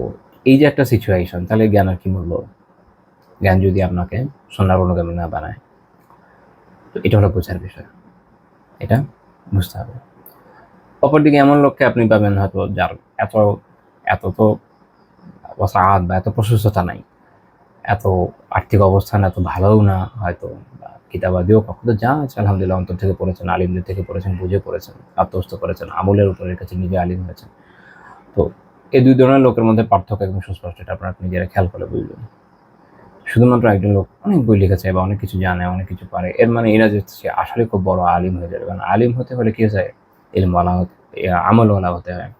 এই যে একটা সিচুয়েশন, তাহলে জ্ঞানের কি মূল্য? জ্ঞান যদি আপনাকে সুন্নাহর অনুগামী না বানায়, তো এটা হলো বোঝার বিষয়, এটা বুঝতে হবে। অপরদিকে এমন লোককে আপনি পাবেন হয়তো যার এত এত তো ওয়াসাআত বা এত প্রশস্ততা নাই, এত আর্থিক অবস্থান এত ভালোও না হয়তো, কিতাবাদিও কখনো যা আছে আলহামদুলিল্লাহ অন্তর থেকে পড়েছেন, আলিমদের থেকে পড়েছেন, বুঝে পড়েছেন, আত্মস্থ করেছেন, আমলের উপরে কাছে নিজে আলিম হয়েছেন। তো এই দুই ধরনের লোকের মধ্যে পার্থক্য একদম সুস্পষ্ট, এটা আপনারা নিজেরা খেয়াল করে বুঝবেন। শুধুমাত্র একজন লোক অনেক বই লিখেছে বা অনেক কিছু জানে, অনেক কিছু পারে, এর মানে এরা যে সে আসলে খুব বড় আলিম হয়ে যাবে। কারণ আলিম হতে হলে কি হচ্ছে, ইলমওয়ালা হতে, আমলওয়ালা হতে হয়।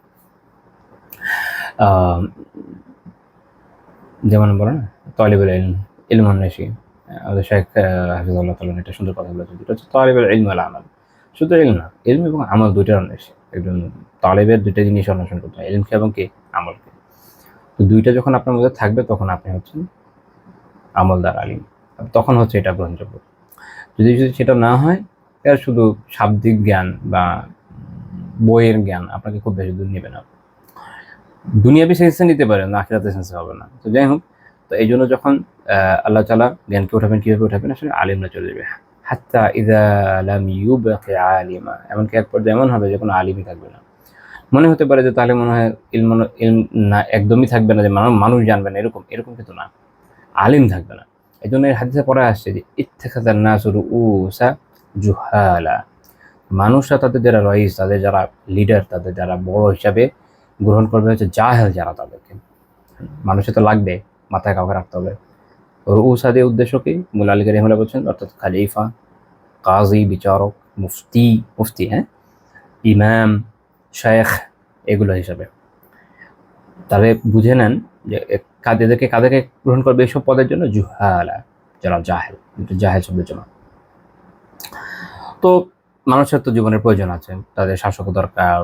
যেমন বলে না তালিবুল ইলম ইলমুন নাশি, আমাদের শেখ হাফিজাহুল্লাহ তাআলা এটা সুন্দর কথা বলেছেন, যেটা হচ্ছে তালিবুল ইলম ওয়াল আমাল। শুধু ইলম না, ইলম এবং আমল দুইটার অন্বেষী। একজন তালিবের দুইটা জিনিস অন্বেষণ করতে হয়, ইলমকে এবং কি আমলকে। তো দুইটা যখন আপনার মধ্যে থাকবে তখন আপনি হচ্ছেন আমলদার আলিম, তখন হচ্ছে এটা গ্রহণযোগ্য। যদি সেটা না হয়, এর শুধু শাব্দিক জ্ঞান বা বইয়ের জ্ঞান আপনাকে খুব বেশি দূর নেবে না। দুনিয়াবি সেন্সে নিতে পারেন, আখিরাতের সেন্সে হবে না। তো যাই হোক, তো এই জন্য যখন আল্লাহ তাআলা জ্ঞানকে উঠাবেন, কীভাবে উঠাবেন, আসলে আলিমরা চলে যাবে। হাত্তা ইযা লাম ইউবকি আলিমা, এমনকি এক পর্যায়ে এমন হবে যে কোনো আলিমই থাকবে না। মনে হতে পারে যে তাহলে মনে হয় ইলম না, একদমই থাকবে না, যে মানুষ জানবে না, এরকম কিন্তু না, আলিম থাকবে না। এই জন্য এই হাদিসে পড়া আসছে যে ইত্তাখাযান নাসু রুউসা জুহালা, মানুষরা তাদের যারা রইস, তাদের যারা লিডার, তাদের যারা বড় হিসাবে গ্রহণ করবে হচ্ছে জাহেল যারা, তাদেরকে। মানুষের তো লাগবে, মাথায় কাউকে রাখতে হবে। রুউসা দিয়ে উদ্দেশ্য কি? মুল্লা আলী কারিমুল্লাহ বলছেন, অর্থাৎ খালিফা, কাজী, বিচারক, মুফতি, হ্যাঁ, ইমাম, শেখ, এগুলো হিসাবে। তাহলে বুঝে নেন যে কাদেরকে গ্রহণ করবে এইসব পদের জন্য? জুহালা, যারা জাহেল, জাহেল শব্দের জন্য। তো মানুষের তো জীবনের প্রয়োজন আছে, তাদের শাসক দরকার,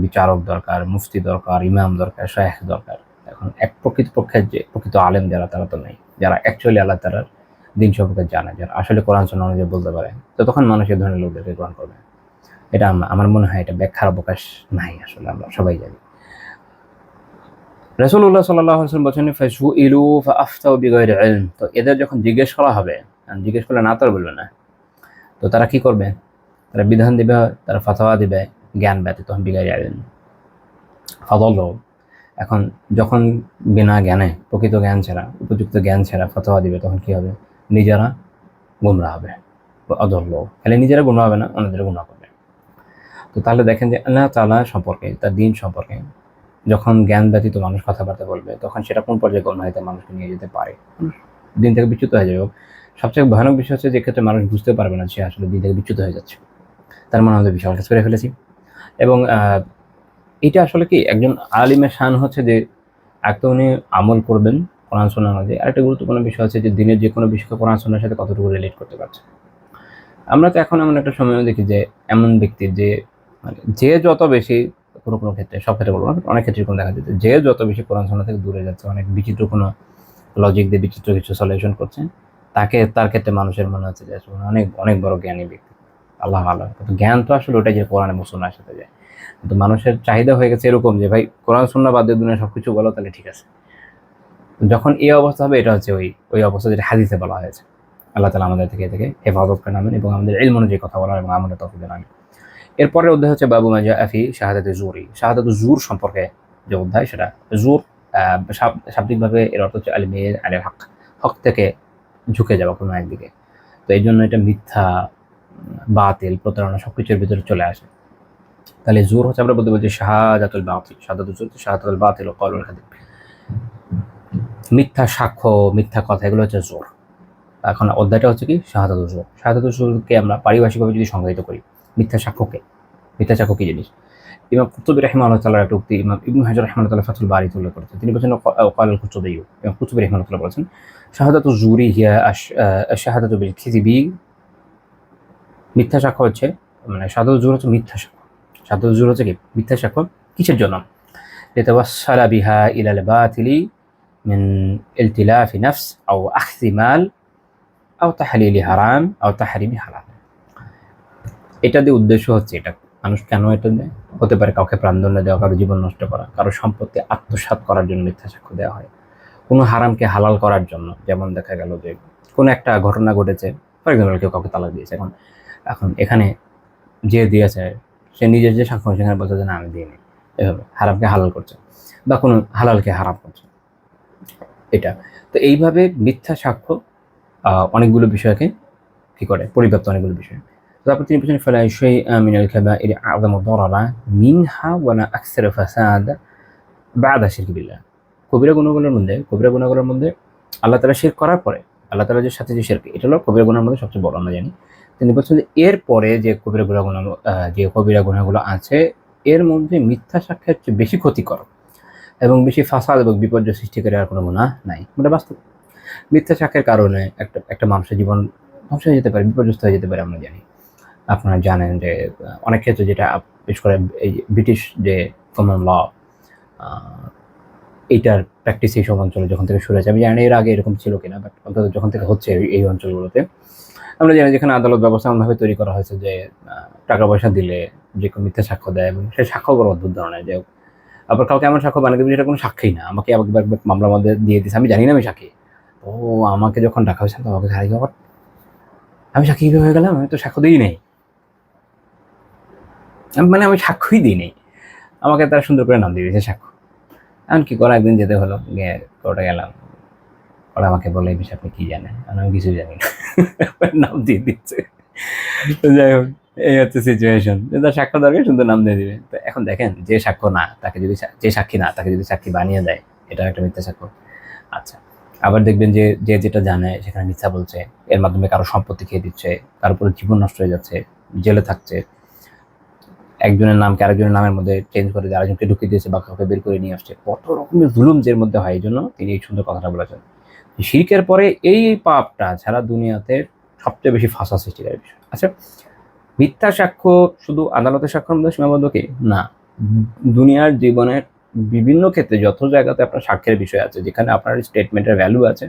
বিচারক দরকার, মুফতি দরকার, ইমাম দরকার, শায়েখ দরকার। এখন এক প্রকৃতপক্ষের যে প্রকৃত আলেম যারা, তারা তো নেই, যারা অ্যাকচুয়ালি আল্লাহ তাআলার দিন সম্পর্কে জানে, যারা আসলে কোরআন সুন্নাহ অনুযায়ী বলতে পারে। তো তখন মানুষ এই ধরনের লোকদেরকে গ্রহণ করবে। এটা আমার মনে হয় এটা ব্যাখ্যার অবকাশ নাই, আসলে আমরা সবাই জানি। রাসূলুল্লাহ সাল্লাল্লাহু আলাইহি ওয়াসাল্লাম বলেন, ফাসুইলু ফাআফতাউ বিগাইরি ইলম, তো এদের যখন জিজ্ঞেস করা হবে, জিজ্ঞেস করলে না তো বলবে না, তো তারা কি করবে? তারা বিধান দিবে, তারা ফাতোয়া দিবে জ্ঞান ব্যতীত, বিগাইরি ইলম ফাদাল্লু। এখন যখন বিনা জ্ঞানে, প্রকৃত জ্ঞান ছাড়া, উপযুক্ত জ্ঞান ছাড়া ফতোয়া দিবে, তখন কি হবে? নিজেরা গুমরাহ হবে, অদল্ল। খালি নিজেরা গুমরাহ হবে না, অন্যদের গুমরাহ করবে। তো তাহলে দেখেন যে আল্লাহ তাআলা সম্পর্কে, তার দিন সম্পর্কে যখন জ্ঞান ব্যতীত মানুষ কথাবার্তা বলবে, তখন সেটা কোন পর্যায়ে গুমরাহিতে মানুষকে নিয়ে যেতে পারে, দিন থেকে বিচ্যুত হয়ে যাবে। সবচেয়ে ভয়ানক বিষয় হচ্ছে যে ক্ষেত্রে মানুষ বুঝতে পারবে না সে আসলে দিন থেকে বিচ্যুত হয়ে যাচ্ছে, তার মানে আমাদের বিশাল কাজ করে ফেলেছি। এবং এটা আসলে কি একজন আলিমের শান হচ্ছে যে এক তো উনি আমল করবেন কোরআন সুন্নাহ অনুযায়ী, আরেকটা গুরুত্বপূর্ণ বিষয় হচ্ছে যে দিনের যে কোনো বিষয়কে কোরআন সুন্নাহর সাথে কতটুকু রিলেট করতে পারছে। আমরা তো এখন এমন একটা সময় দেখি যে এমন ব্যক্তির যে মানে যে যত বেশি কোনো ক্ষেত্রে, সব ক্ষেত্রে বলবো না, অনেক ক্ষেত্রে কোনো দেখা যাচ্ছে যে যত বেশি কোরআন সুন্নাহ থেকে দূরে যাচ্ছে, অনেক বিচিত্র কোনো লজিক দিয়ে বিচিত্র কিছু সলিউশন করছে, তার ক্ষেত্রে মানুষের মনে হচ্ছে যে আসলে অনেক অনেক বড় জ্ঞানী ব্যক্তি। আল্লাহ আল্লাহ, কিন্তু জ্ঞান তো আসলে ওটাই যে কোরআন এবং সুন্নাহর সাথে যায়। কিন্তু মানুষের চাহিদা হয়ে গেছে এরকম যে ভাই কোরআন সুন্নাহ বাদ দিয়ে দুনিয়া সবকিছু বলো তাহলে ঠিক আছে। যখন এই অবস্থা হবে, এটা হচ্ছে ওই অবস্থা যেটা হাদিসে বলা হয়েছে। আল্লাহ তাআলা আমাদের থেকে হেফাজত করেন, আমিন, এবং আমাদের ইলম অনুযায়ী কথা বলার এবং আমলের তৌফিক দেন, আমিন। এরপরের অধ্যায় হচ্ছে বাবু মা জাআ ফি শাহাদাতি জুরি। শাহাদাতু জুর সম্পর্কে যে অধ্যায়, সেটা জুর শাব্দিকভাবে এর অর্থ হচ্ছে আল মেল আনিল হক, হক থেকে ঝুঁকে যাওয়া কোনো একদিকে। তো এই জন্য এটা মিথ্যা, বাতিল, প্রতারণা সবকিছুর ভিতরে চলে আসে। তাহলে জুর হচ্ছে আমরা বলতে শাহাদাতুল বাতিল, শাহাদাতুল জুর, শাহাদাতুল বাতিল ও কওলুল কাযিব। মিথ্যা সাক্ষ্য, মিথ্যা কথা, এগুলো হচ্ছে জোর। এখন অধ্যায়টা হচ্ছে কি শাহাদাতুল জোর। শাহাদাতুল জোরকে আমরা পারিভাষিকভাবে যদি সংজ্ঞায়িত করি, মিথ্যা সাক্ষ্য কি জিনিস? ইমাম কুরতুবী রাহিমাহুল্লাহ তাআলার একটা উক্তি ইমাম ইবনে হাজার রাহিমাহুল্লাহ ফাথুল বারীতে উল্লেখ করেছেন। তিনি বলেছেন ক্বালাল কুরতুবী, ইমাম কুরতুবী রাহিমাহুল্লাহ বলেছেন, শাহাদাতুজ জুরি হিয়া আশ-শাহাদাতু বিল কিযিবি। মিথ্যা সাক্ষ্য হচ্ছে মানে শাহাদাতুজ জুর হচ্ছে মিথ্যা সাক্ষ্য। শাহাদাতুজ জুর হচ্ছে কি মিথ্যা সাক্ষ্য, কিসের জন্য? লিতাওয়াসসালা বিহা ইলাল বাতিলি মিন ইলতিলাফি নাফস আও আখযি মাল আও তাহলিলি হারাম আও তাহরিমি হালাল। এটা দিয়ে উদ্দেশ্য হচ্ছে, এটা মানুষ কেন এটা দেয়? হতে পারে কাউকে প্রাণদণ্ড দেওয়া, কারো জীবন নষ্ট করা, কারো সম্পত্তি আত্মসাৎ করার জন্য মিথ্যা সাক্ষ্য দেওয়া হয়, কোনো হারামকে হালাল করার জন্য। যেমন দেখা গেল যে কোনো একটা ঘটনা ঘটেছে, ফর এক্সাম্পল কেউ কাউকে তালাক দিয়েছে, এখন এখানে যে দিয়েছে সে নিজের যে সাক্ষ্য সেখানে বলছে যে না আমি দিইনি, এভাবে হারামকে হালাল করছে বা কোনো হালালকে হারাম করছে এটা। তো এইভাবে মিথ্যা সাক্ষ্য অনেকগুলো বিষয়কে কি করে, পরিব্যাপ্ত অনেকগুলো বিষয়। তারপর তিনি বলছেন ফালা শাইআ মিনাল কাবাইর আযমু দারারা মিনহা ওয়ালা আকসারু ফাসাদ বা'দা শিরকি বিল্লাহ। কবিরা গুনাহগুলোর মধ্যে আল্লাহ তাআলা শিরক করার পরে, আল্লাহ তাআলার যে সাথে যে শিরক, এটা হলো কবিরা গুনাহের মধ্যে সবচেয়ে বড়, আমরা জানি। তিনি বলছেন যে এর পরে যে কবিরা গুনাহগুলো আছে, এর মধ্যে মিথ্যা সাক্ষ্যের চেয়ে বেশি ক্ষতিকর এবং বেশি ফাসাদ এবং বিপর্যয় সৃষ্টিকারী আর কোনো গুনাহ নাই। এটা বাস্তব। মিথ্যা সাক্ষ্যের কারণে একটা মানুষের জীবন ধ্বংস হয়ে যেতে পারে, বিপর্যস্ত হয়ে যেতে পারে, আমরা জানি। আপনারা জানেন যে অনেক ক্ষেত্রে যেটা বিশেষ করে এই ব্রিটিশ যে কমন ল, এইটার প্র্যাকটিস এইসব অঞ্চলে যখন থেকে শুরু হয়েছে, আমি জানি এর আগে এরকম ছিল কিনা, বাট অন্তত যখন থেকে হচ্ছে এই অঞ্চলগুলোতে, আমরা জানি যেখানে আদালত ব্যবস্থা এমনভাবে তৈরি করা হয়েছে যে টাকা পয়সা দিলে যে কোনো মিথ্যা সাক্ষ্য দেয় এবং সেই সাক্ষ্য করা অদ্ভুত ধরনের। যে আবার কাউকে এমন সাক্ষ্য বানিয়ে দেবে যেটা কোনো সাক্ষী না, আমাকে একবার মামলার মধ্যে দিয়ে দিচ্ছে, আমি জানি না আমি সাক্ষী। ও আমাকে যখন ডাকা হয়েছে তো আমাকে হারিয়ে যাওয়ার, আমি সাক্ষী কীভাবে হয়ে গেলাম? আমি তো সাক্ষ্য দিই নেই, মানে আমি সাক্ষ্যই দিই নেই, আমাকে তারা সুন্দর করে নাম দিয়ে দিয়েছে সাক্ষ্য। এমন কি করা, একদিন যেতে হলো, গিয়ে কোর্টে গেলাম, ওরা আমাকে বলে এই বিষয়ে আপনি কি জানেন? আমি কিছু জানি না, নাম দিয়ে দিচ্ছে। যাই হোক, এই হচ্ছে সিচুয়েশন। তার সাক্ষ্য দরকার, সুন্দর নাম দিয়ে দিবে। তো এখন দেখেন, যে সাক্ষ্য না তাকে যদি, যে সাক্ষী না তাকে যদি সাক্ষী বানিয়ে দেয়, এটা একটা মিথ্যা সাক্ষ্য। আচ্ছা, আবার দেখবেন যে যেটা জানে সেখানে মিথ্যা বলছে, এর মাধ্যমে কারো সম্পত্তি খেয়ে দিচ্ছে, কার উপরে জীবন নষ্ট হয়ে যাচ্ছে, জেলে থাকছে, একজনের নামকে আরেকজনের নামের মধ্যে চেঞ্জ করে দিয়ে আরেকজনকে ঢুকিয়ে দিয়েছে বা কাউকে বের করে নিয়ে আসছে। কত রকমের জুলুম যের মধ্যে হয়। এই জন্য তিনি এই সুন্দর কথাটা বলেছেন, শিরকের পরে এই পাপটা ছাড়া দুনিয়াতে সবচেয়ে বেশি ফাঁসা সৃষ্টিকারী বিষয়। আচ্ছা, মিথ্যা সাক্ষ্য শুধু আদালতের সাক্ষ্যের মধ্যে সীমাবদ্ধ কি না? দুনিয়ার জীবনের বিভিন্ন ক্ষেত্রে যত জায়গাতে আপনার সাক্ষ্যের বিষয় আছে, যেখানে আপনার স্টেটমেন্টের ভ্যালু আছে,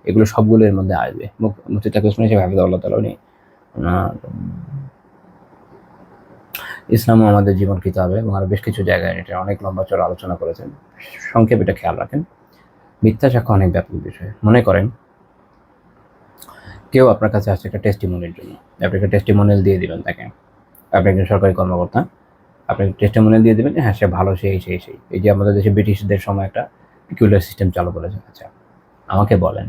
এগুলো সবগুলো এর মধ্যে আসবে। মুফতি তাকি উসমানী সাহেব হাফিজাহুল্লাহ তাআলা উনি ইসলাম ও আমাদের জীবন কিতাবে এবং আরো বেশ কিছু জায়গায় এটা অনেক লম্বা চড়া আলোচনা করেছেন। সংক্ষেপে এটা খেয়াল রাখেন, মিথ্যা সাক্ষ্য অনেক ব্যাপক বিষয়। মনে করেন কেউ আপনার কাছে আসছে একটা টেস্টিমোনির জন্য, আপনি একটা টেস্টিমোনিয়াল দিয়ে দিবেন তাকে, আপনি একজন সরকারি কর্মকর্তা, আপনি টেস্টিমোনিয়াল দিয়ে দেবেন হ্যাঁ সে ভালো, সেই এই যে আমাদের দেশে ব্রিটিশদের সময় একটা পিকুলার সিস্টেম চালু করেছে। আচ্ছা, আমাকে বলেন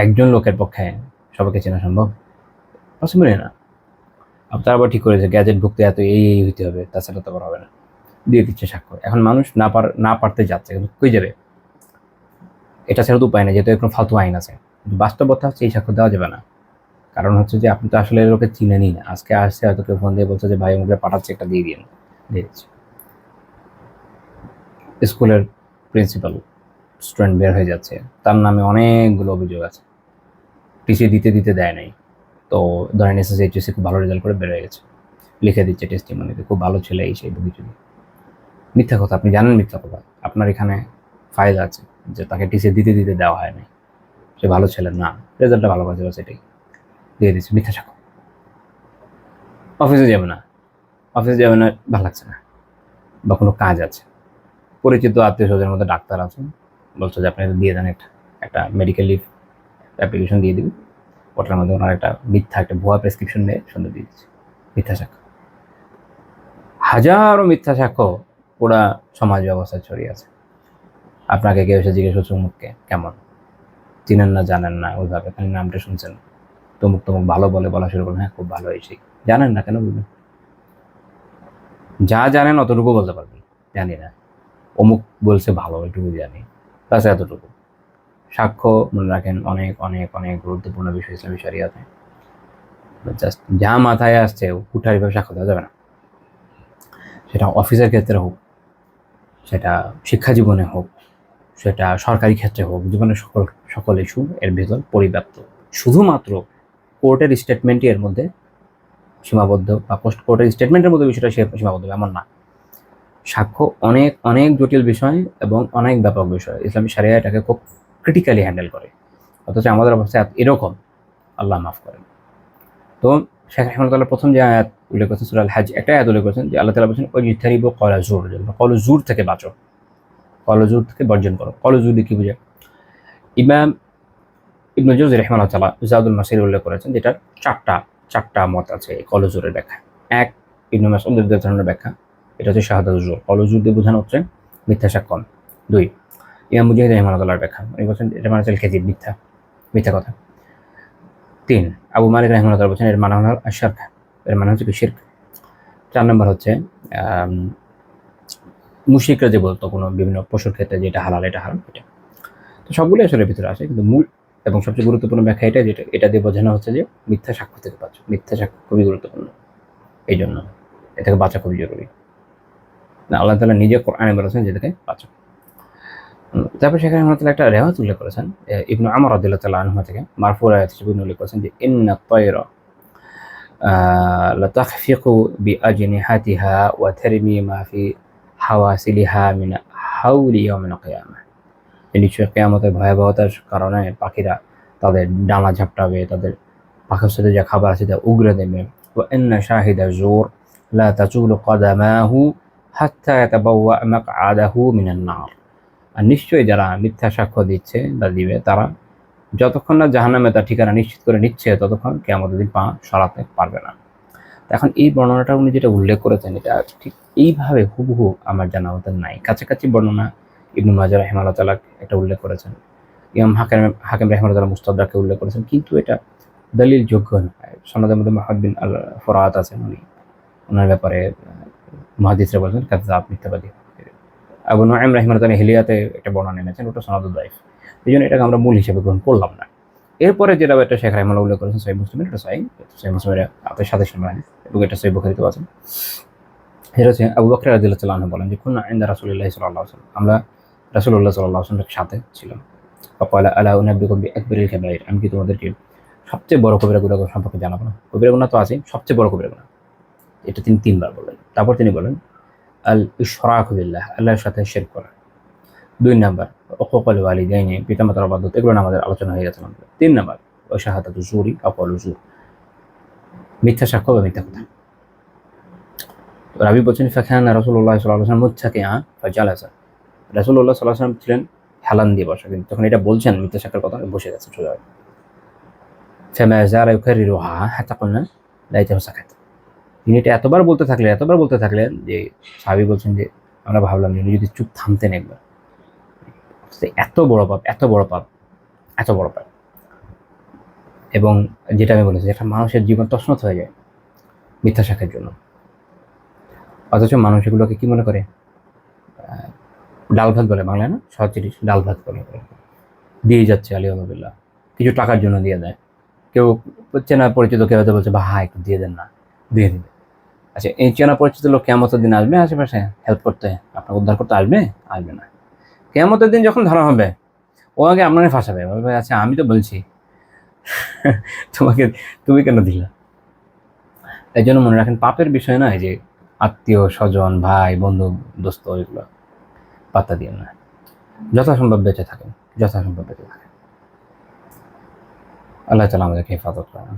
একজন লোকের পক্ষে সবাইকে চেনা সম্ভব? পসিবল না। আপনার আবার ঠিক করেছে গ্যাজেট ভুক্তি এত এই হইতে হবে, তাছাড়া তো হবে না, দিয়ে দিচ্ছে স্বাক্ষর। এখন মানুষ না পারতে যাচ্ছে, কিন্তু কই যাবে? এটা ছাড়া তো উপায় নেই, যেহেতু এখন ফালতু আইন আছে। বাস্তবতা হচ্ছে এই স্বাক্ষর দেওয়া যাবে না, কারণ হচ্ছে যে আপনি তো আসলে লোকে চিনেনই না, আজকে আসছে হয়তো কেউ ফোন দিয়ে বলছে যে ভাই আমাকে পাঠাচ্ছে, একটা দিয়ে দিন, দিয়ে দিচ্ছি। স্কুলের প্রিন্সিপাল স্টুডেন্ট বের হয়ে যাচ্ছে, তার নামে অনেকগুলো অভিযোগ আছে, টিসি দিতে দিতে দেয় নাই। তো ধরেন এসএসসি এইচএসসি খুব ভালো রেজাল্ট করে বের হয়ে গেছে, লিখে দিচ্ছে টেস্টিমনিতে খুব ভালো ছেলে, এই সেই কিছু। মিথ্যা কথা, আপনি জানেন মিথ্যা কথা, আপনার এখানে ফাইল আছে যে তাকে টিসি দিতে দিতে দেওয়া হয় নাই, সে ভালো ছেলে না, রেজাল্টটা ভালো করেছে, সেটাই দিয়ে দিচ্ছে, মিথ্যা সাক্ষ্য। অফিসে যাবে না, অফিসে যাবে না, ভালো লাগছে না, বা কোনো কাজ আছে, পরিচিত আত্মীয় স্বজনের মধ্যে ডাক্তার আছেন, বলছো যে আপনি দিয়ে দেন একটা মেডিকেল লিভ অ্যাপ্লিকেশন দিয়ে দিবি, ওটার মধ্যে ওনার একটা মিথ্যা, একটা ভুয়া প্রেসক্রিপশন নিয়ে সুন্দর দিয়ে দিচ্ছে, মিথ্যা সাক্ষ্য। হাজারো মিথ্যা সাক্ষ্য পুরা সমাজ ব্যবস্থায় ছড়িয়ে আছে। আপনাকে কেউ এসে জিজ্ঞেস করছে মুখকে কেমন, চিনেন না জানেন না, ওইভাবে খালি নামটা শুনছেন, তমুক তমুক ভালো বলে বলা শুরু করলেন, হ্যাঁ খুব ভালো হয়েছে, জানেন না কেন বলবেন? যা জানেন অতটুকু বলতে পারবেন, জানি না, অমুক বলছে ভালো, এটুকু জানি, বাস এতটুকু। সাক্ষ্য মনে রাখেন অনেক অনেক অনেক গুরুত্বপূর্ণ বিষয় ইসলামী শরিয়াতে। জাস্ট যা মাথায় আসছে হুঠারিভাবে সাক্ষ্য দেওয়া যাবে না, সেটা অফিসের ক্ষেত্রে হোক, সেটা শিক্ষা জীবনে হোক, সেটা সরকারি ক্ষেত্রে হোক, জীবনের সকল সকল ইস্যু এর ভেতর পরিব্যাপ্ত। শুধুমাত্র কোর্টের স্টেটমেন্টই এর মধ্যে সীমাবদ্ধ, বা পোস্ট কোর্টের স্টেটমেন্টের মধ্যে বিষয়টা সীমাবদ্ধ এমন না। সাক্ষ্য অনেক অনেক জটিল বিষয় এবং অনেক ব্যাপক বিষয়, ইসলামী শরিয়া এটাকে খুব ক্রিটিক্যালি হ্যান্ডেল করে, অথচ আমাদের অবস্থা এরকম, আল্লাহ মাফ করেন। তো শেখ রহমতুল্লাহ প্রথম যে আয়াত উল্লেখ করেছেন সূরা আল হজ, একটা আয়াত উল্লেখ করেছেন যে আল্লাহ তাআলা বলেছেন ওয়াজতানিবু কওলা জুর, কওলা জুর থেকে বাঁচো, কওলা জুর থেকে বর্জন করো। কওলা জুর কি বোঝায়? ইমাম ইবনে জাওজি রাহিমাহুল্লাহ তাআলা জাদুল মাসির উল্লেখ করেছেন, যেটা চারটা মত আছে কওলা জুরের ব্যাখ্যা। এক, ইবনে মাসউদ রাদিয়াল্লাহু ব্যাখ্যা, এটা হচ্ছে শাহাদাতুল জুর, কওলা জুর দিয়ে বোঝানো হচ্ছে মিথ্যা সাক্ষ্য। দুই, ইমাম মুজাহিদ রাহিমাহুল্লাহর ব্যাখ্যা, উনি বলছেন এটা মানে হচ্ছে খেজিব, মিথ্যা মিথ্যা কথা। তিন, আবু মালিক রাহিমাহুল্লাহ বলছেন এর মানে হলো আশিরক, এর মানে হচ্ছে কি শিরক। চার নম্বর হচ্ছে মুশরিকরা যে বলতো কোনো বিভিন্ন পশুর ক্ষেত্রে যে এটা হালাল এটা হারাম, এটা। তো সবগুলো আসলে ভিতরে আসে, কিন্তু মূল এবং সবচেয়ে গুরুত্বপূর্ণ ব্যাখ্যা এটা, যেটা এটা দিয়ে বোঝানো হচ্ছে যে মিথ্যা সাক্ষ্য থেকে বাঁচো, মিথ্যা সাক্ষ্য খুবই গুরুত্বপূর্ণ, এই জন্য এ থেকে বাঁচা খুবই জরুরি। না, আল্লাহ তাআলা নিজে কোরআনে বলেছেন যে থেকে বাঁচো। তারপর সেখানে আল্লাহ তাআলা একটা রেওয়ায়াত উল্লেখ করেছেন ইবনু আমর রাদিয়াল্লাহু তাআলা আনহু থেকে, মারফু রাওয়ায়াত হিসেবে উল্লেখ করেছেন যে ইন্না তায়রা লাতাখফিকু বিআজনিহাতিহা ওয়া তারমি মা ফি হাওয়াসিলিহা মিন হাউলি ইয়াউমিল কিয়ামাহ। নিশ্চয়ই কিয়ামতের ভয়াবহতার কারণে পাখিরা তাদের ডানা ঝাপটাবে, তাদের পাখির সাথে যা খাবার আছে তা উগরে দেবে। ওয়া ইন্না শাহিদা জুর লা তাজুলু কদামাহু হাত্তা ইয়াতাবাওয়া মাকআদাহু মিনান নার। আর নিশ্চয়ই যারা মিথ্যা সাক্ষ্য দিচ্ছে বা দিবে, তারা যতক্ষণ না জাহান্নামে তার ঠিকানা নিশ্চিত করে নিচ্ছে, ততক্ষণ কিয়ামতের দিন পা সরাতে পারবে না। এখন এই বর্ণনাটা উনি যেটা উল্লেখ করেছেন, এটা ঠিক এইভাবে হুবহু আমার জানা মতো নাই, কাছাকাছি বর্ণনা ইবনু মাজাহ রাহিমাহুল্লাহ তাআলা একটা উল্লেখ করেছেন, ইমাম হাকিম রাহিমাহুল্লাহ তাআলা মুস্তাদরাকে উল্লেখ করেছেন, কিন্তু এটা দলিল যোগ্য নয়। সনদের মধ্যে মুহাম্মদ বিন আল ফুরাত আছেন, উনি ওনার ব্যাপারে মুহাদ্দিসরা বলেছেন কাযযাব, মিথ্যাবাদী। আবু নুআইম রাহিমাহুল্লাহ তাআলা হিলিয়াতে একটা বর্ণনা এনেছেন, ওটা সনদ দাঈফ, এই জন্য এটাকে আমরা মূল হিসেবে গ্রহণ করলাম না। এরপরে যেটা একটা শেখ রাহিমাহুল্লাহ উল্লেখ করেছেন সহিহ মুসলিম, এটা সহিহ মুসলিমের আপনার সাথে শুনবেন, এবং এটা সহিহ বুখারীতেও আছে। এটা হচ্ছে আবু বকর রাদিয়াল্লাহু তাআলা আনহু বলেন যে কুননা ইনদা রাসূলিল্লাহি সাল্লাল্লাহু আলাইহি ওয়াসাল্লাম, আমরা রাসূলুল্লাহ সাল্লাল্লাহু আলাইহি ওয়াসাল্লামের সাথে ছিলাম। ফাকালা আলা উনাব্বিকুম বিআকবারিল কাবাইর, আমি কি তোমাদেরকে সবচেয়ে বড় কবিরা গুনাহ সম্পর্কে জানাবো না? কবিরা গুনাহ তো আছে, সবচেয়ে বড় কবিরা গুনাহ, এটা তিনি তিনবার বললেন। তারপর তিনি বলেন আল ইশরাকু বিল্লাহ, আল্লাহর সাথে শিরক করা। দুই নাম্বার উকুকুল ওয়ালিদাইনি, পিতামাতার অবাধ্যতা, এগুলো আমাদের আলোচনা হয়ে গেছে। তিন নাম্বার ওয়া শাহাদাতু জুরি আও কওলু জুর, মিথ্যা সাক্ষ্য বা মিথ্যা কথা। রাবি বলছেন ফাকানা রাসূলুল্লাহ সাল্লাল্লাহু আলাইহি ওয়াসাল্লাম মুত্তাকিআ ফাজালাসা, রাসূলুল্লাহ সাল্লাল্লাহু আলাইহি ওয়াসাল্লাম ছিলেন হেলান দিয়ে বসা, কিন্তু তখন এটা বলছেন মিথ্যা সাক্ষ্যের কথা, বসে গেছেন সোজা। ফামা যারা ইউকাররিরুহা হাত্তা কুলনা লাইতাহু সাকাত, তিনি এটা এতবার বলতে থাকলেন যে সাহাবী বলছেন যে আমরা ভাবলাম যে উনি যদি চুপ থামতেন একবার। এত বড় পাপ, এত বড় পাপ, এত বড় পাপ। এবং যেটা আমি বলেছি, একটা মানুষের জীবন তছনছ হয়ে যায় মিথ্যা সাক্ষ্যের জন্য, অথচ মানুষ এগুলোকে কি মনে করে, ডাল ভাত বলে, বাংলায় না, সহজ জিনিস ডাল ভাত বলে দিয়ে যাচ্ছে আলিয়াহুবিল্লাহ, কিছু টাকার জন্য দিয়ে দেয়, কেউ চেনা পরিচিত কেউ হয়তো বলছে ভাই একটু দিয়ে দেন না, দিয়ে দিবে। আচ্ছা, এই চেনা পরিচিত লোক কিয়ামতের দিন আসবে আশেপাশে হেল্প করতে, আপনাকে উদ্ধার করতে আসবে? আসবে না। কিয়ামতের দিন যখন ধরা হবে, ও আগে আপনাকে ফাঁসাবে, বলবে আচ্ছা আমি তো বলছি তোমাকে, তুমি কেন দিলা? এই জন্য মনে রাখেন, পাপের বিষয় না, এই যে আত্মীয় স্বজন, ভাই বন্ধু, দোস্ত, এগুলো পাত্তা দিয়ে না, যথাসম্ভব বেঁচে থাকেন, যথাসম্ভব বেঁচে থাকেন। আল্লাহ তাআলা আমাদেরকে হেফাজত করেন।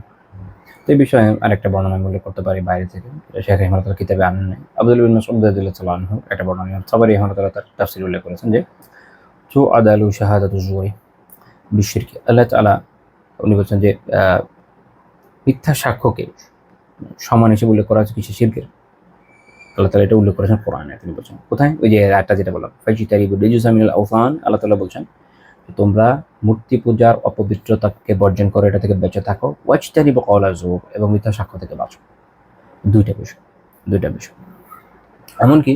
তো এই বিষয়ে আরেকটা বর্ণনা আমি উল্লেখ করতে পারি বাইরে থেকে, শেখ রহমাতুল্লাহ কিতাবে আনেন নাই। আব্দুল্লাহ বিন মাসউদ রাদিয়াল্লাহু আনহু একটা বর্ণনা সাবারি রহমাতুল্লাহ তার তাফসীরে উল্লেখ করেছেন যে তু আদালু শাহাদাতু জুরি বিশিরকি। আল্লাহ তাআলা উনি বলছেন যে মিথ্যা সাক্ষ্যকে সমান হিসেবে উল্লেখ করা হচ্ছে কিছু শিরকের। আল্লাহ তাআলা এটা উল্লেখ করেছেন কোরআনে। তিনি বলছেন কোথায়? ওই যে আয়াতটা যেটা বললাম, ফাজিতারিবু রিজসা মিনাল আওসান। আল্লাহ তাআলা বলছেন তোমরা মূর্তি পূজার অপবিত্রতাকে বর্জন করে এটা থেকে বেঁচে থাকো, ওয়াজতানিবু কওলা যুর, এবং মিথ্যা সাক্ষ্য থেকে বাঁচো। দুইটা বিষয়। এমনকি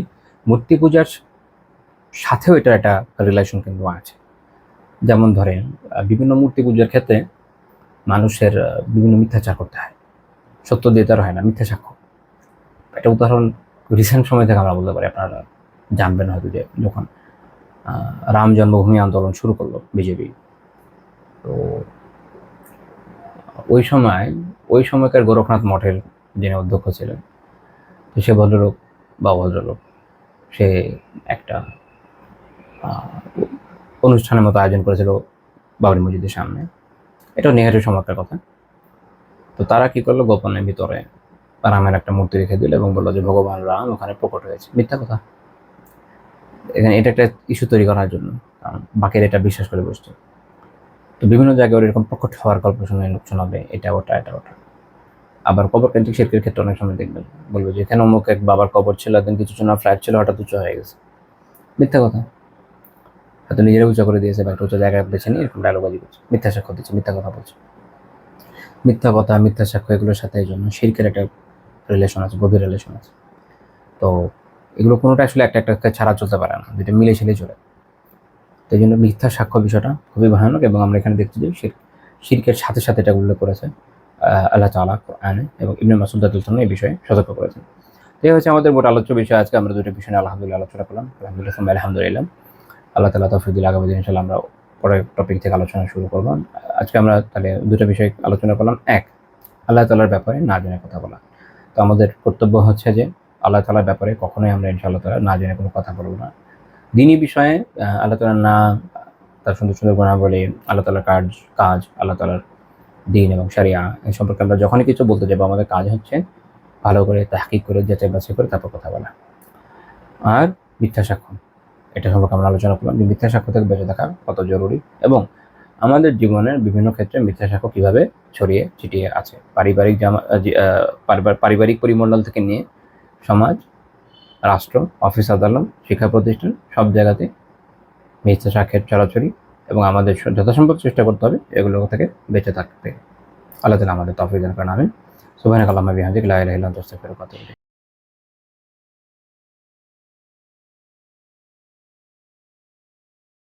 মূর্তি পূজার সাথেও এটার একটা রিলেশন কিন্তু আছে। যেমন ধরেন বিভিন্ন মূর্তি পূজার ক্ষেত্রে মানুষের বিভিন্ন মিথ্যাচার করতে হয়, সত্য দিয়ে তার হয় না, মিথ্যা সাক্ষ্য। একটা উদাহরণ রিসেন্ট সময় থেকে আমরা বলতে পারি, আপনারা জানবেন হয়তো, যে যখন রাম জন্মভূমি আন্দোলন শুরু করলো বিজেপি, তো ওই সময়কার গোরখনাথ মঠের যিনি অধ্যক্ষ ছিলেন, তো সে ভদ্রলোক সে একটা অনুষ্ঠানের মতো আয়োজন করেছিল বাবরি মসজিদের সামনে। এটা নেহেরুর সময়কার কথা। তো তারা কি করলো, গোপনে ভিতরে রামের একটা মূর্তি রেখে দিল এবং বললো যে ভগবান রাম ওখানে প্রকট হয়েছে। মিথ্যা কথা। এখানে এটা একটা ইস্যু তৈরি করার জন্য, কারণ বাকিরা এটা বিশ্বাস করে বসছে। তো বিভিন্ন জায়গায় এরকম প্রকট হওয়ার গল্প শোনাবে, এটা ওটা। আবার কবর কেন্দ্রিক শিরকের ক্ষেত্রে অনেক সময় দেখবেন বলবে যে এখানে অমুক এক বাবার কবর ছিল, একদিন কিছু না ফ্ল্যাট ছিল, হঠাৎ উঁচু হয়ে গেছে। মিথ্যা কথা। হয়তো নিজেরা উঁচু করে দিয়েছে বা একটা উঁচু জায়গায় বেছে নিয়ে এরকম ডায়লগবাজি করছে, মিথ্যা সাক্ষ্য দিচ্ছে, মিথ্যা কথা বলছে। মিথ্যা কথা, মিথ্যা সাক্ষ্য, এগুলোর সাথে এই জন্য শিরকের একটা রিলেশন আছে, গভীর রিলেশন আছে। তো এগুলো কোনোটা আসলে একটা ছাড়া চলতে পারে না, যেটা মিলে ছেলে চলে। তো এই জন্য মিথ্যা সাক্ষ্য বিষয়টা খুবই ভয়ানক, এবং আমরা এখানে দেখছি যে শিরকের সাথে সাথে এটা উল্লেখ করেছে আল্লাহ তাআলা কোরআনে, এবং ইবনে মাসউদ রাদিয়াল্লাহু আনহু এই বিষয়ে সতর্ক করেছেন। তো এই হচ্ছে আমাদের মোট আলোচ্য বিষয়। আজকে আমরা দুটো বিষয় নিয়ে আলহামদুলিল্লাহ আলোচনা করলাম। আলহামদুলিল্লাহ। আল্লাহ তাআলা তৌফিক দিলে আগামী দিন ইনশাআল্লাহ আমরা পরের টপিক থেকে আলোচনা শুরু করব। আজকে আমরা তাহলে দুটো বিষয় আলোচনা করলাম। এক, আল্লাহ তাআলার ব্যাপারে না জেনে কথা বলা। তো আমাদের কর্তব্য হচ্ছে যে আল্লাহ তাআলার ব্যাপারে কখনোই আমরা ইনশাআল্লাহ তাআলা না জেনে কোনো কথা বলবো না। দ্বীনি বিষয়ে আল্লাহ তাআলার নাম, তার সুন্দর সুন্দর গুণাবলী, আল্লাহ তাআলার কাজ, আল্লাহ তাআলার দ্বীন এবং শরিয়া, এই সম্পর্কে আমরা যখনই কিছু বলতে যাবো, আমাদের কাজ হচ্ছে ভালো করে তাহকিক করে, যাচাই বাছাই করে তারপর কথা বলা। আর মিথ্যা সাক্ষ্য, এটা সম্পর্কে আমরা আলোচনা করলাম যে মিথ্যা সাক্ষ্য থেকে বেঁচে থাকা কত জরুরি, এবং আমাদের জীবনের বিভিন্ন ক্ষেত্রে মিথ্যা সাক্ষ্য কীভাবে ছড়িয়ে ছিটিয়ে আছে। পারিবারিক পরিমণ্ডল থেকে নিয়ে সমাজ, রাষ্ট্র, অফিস আদালত, শিক্ষা প্রতিষ্ঠান, সব জায়গাতে মিথ্যা সাক্ষ্যের ছড়াছড়ি, এবং আমাদের যথাসম্ভব চেষ্টা করতে হবে এগুলো থেকে বেঁচে থাকতে। আল্লাহ তাআলা আমাদের তৌফিক দান করেন। আমিন। সুবহানাকাল্লাহুম্মা ওয়া বিহামদিকা লা ইলাহা ইল্লা আনতা আস্তাগফিরুকা ওয়া আতুবু ইলাইক।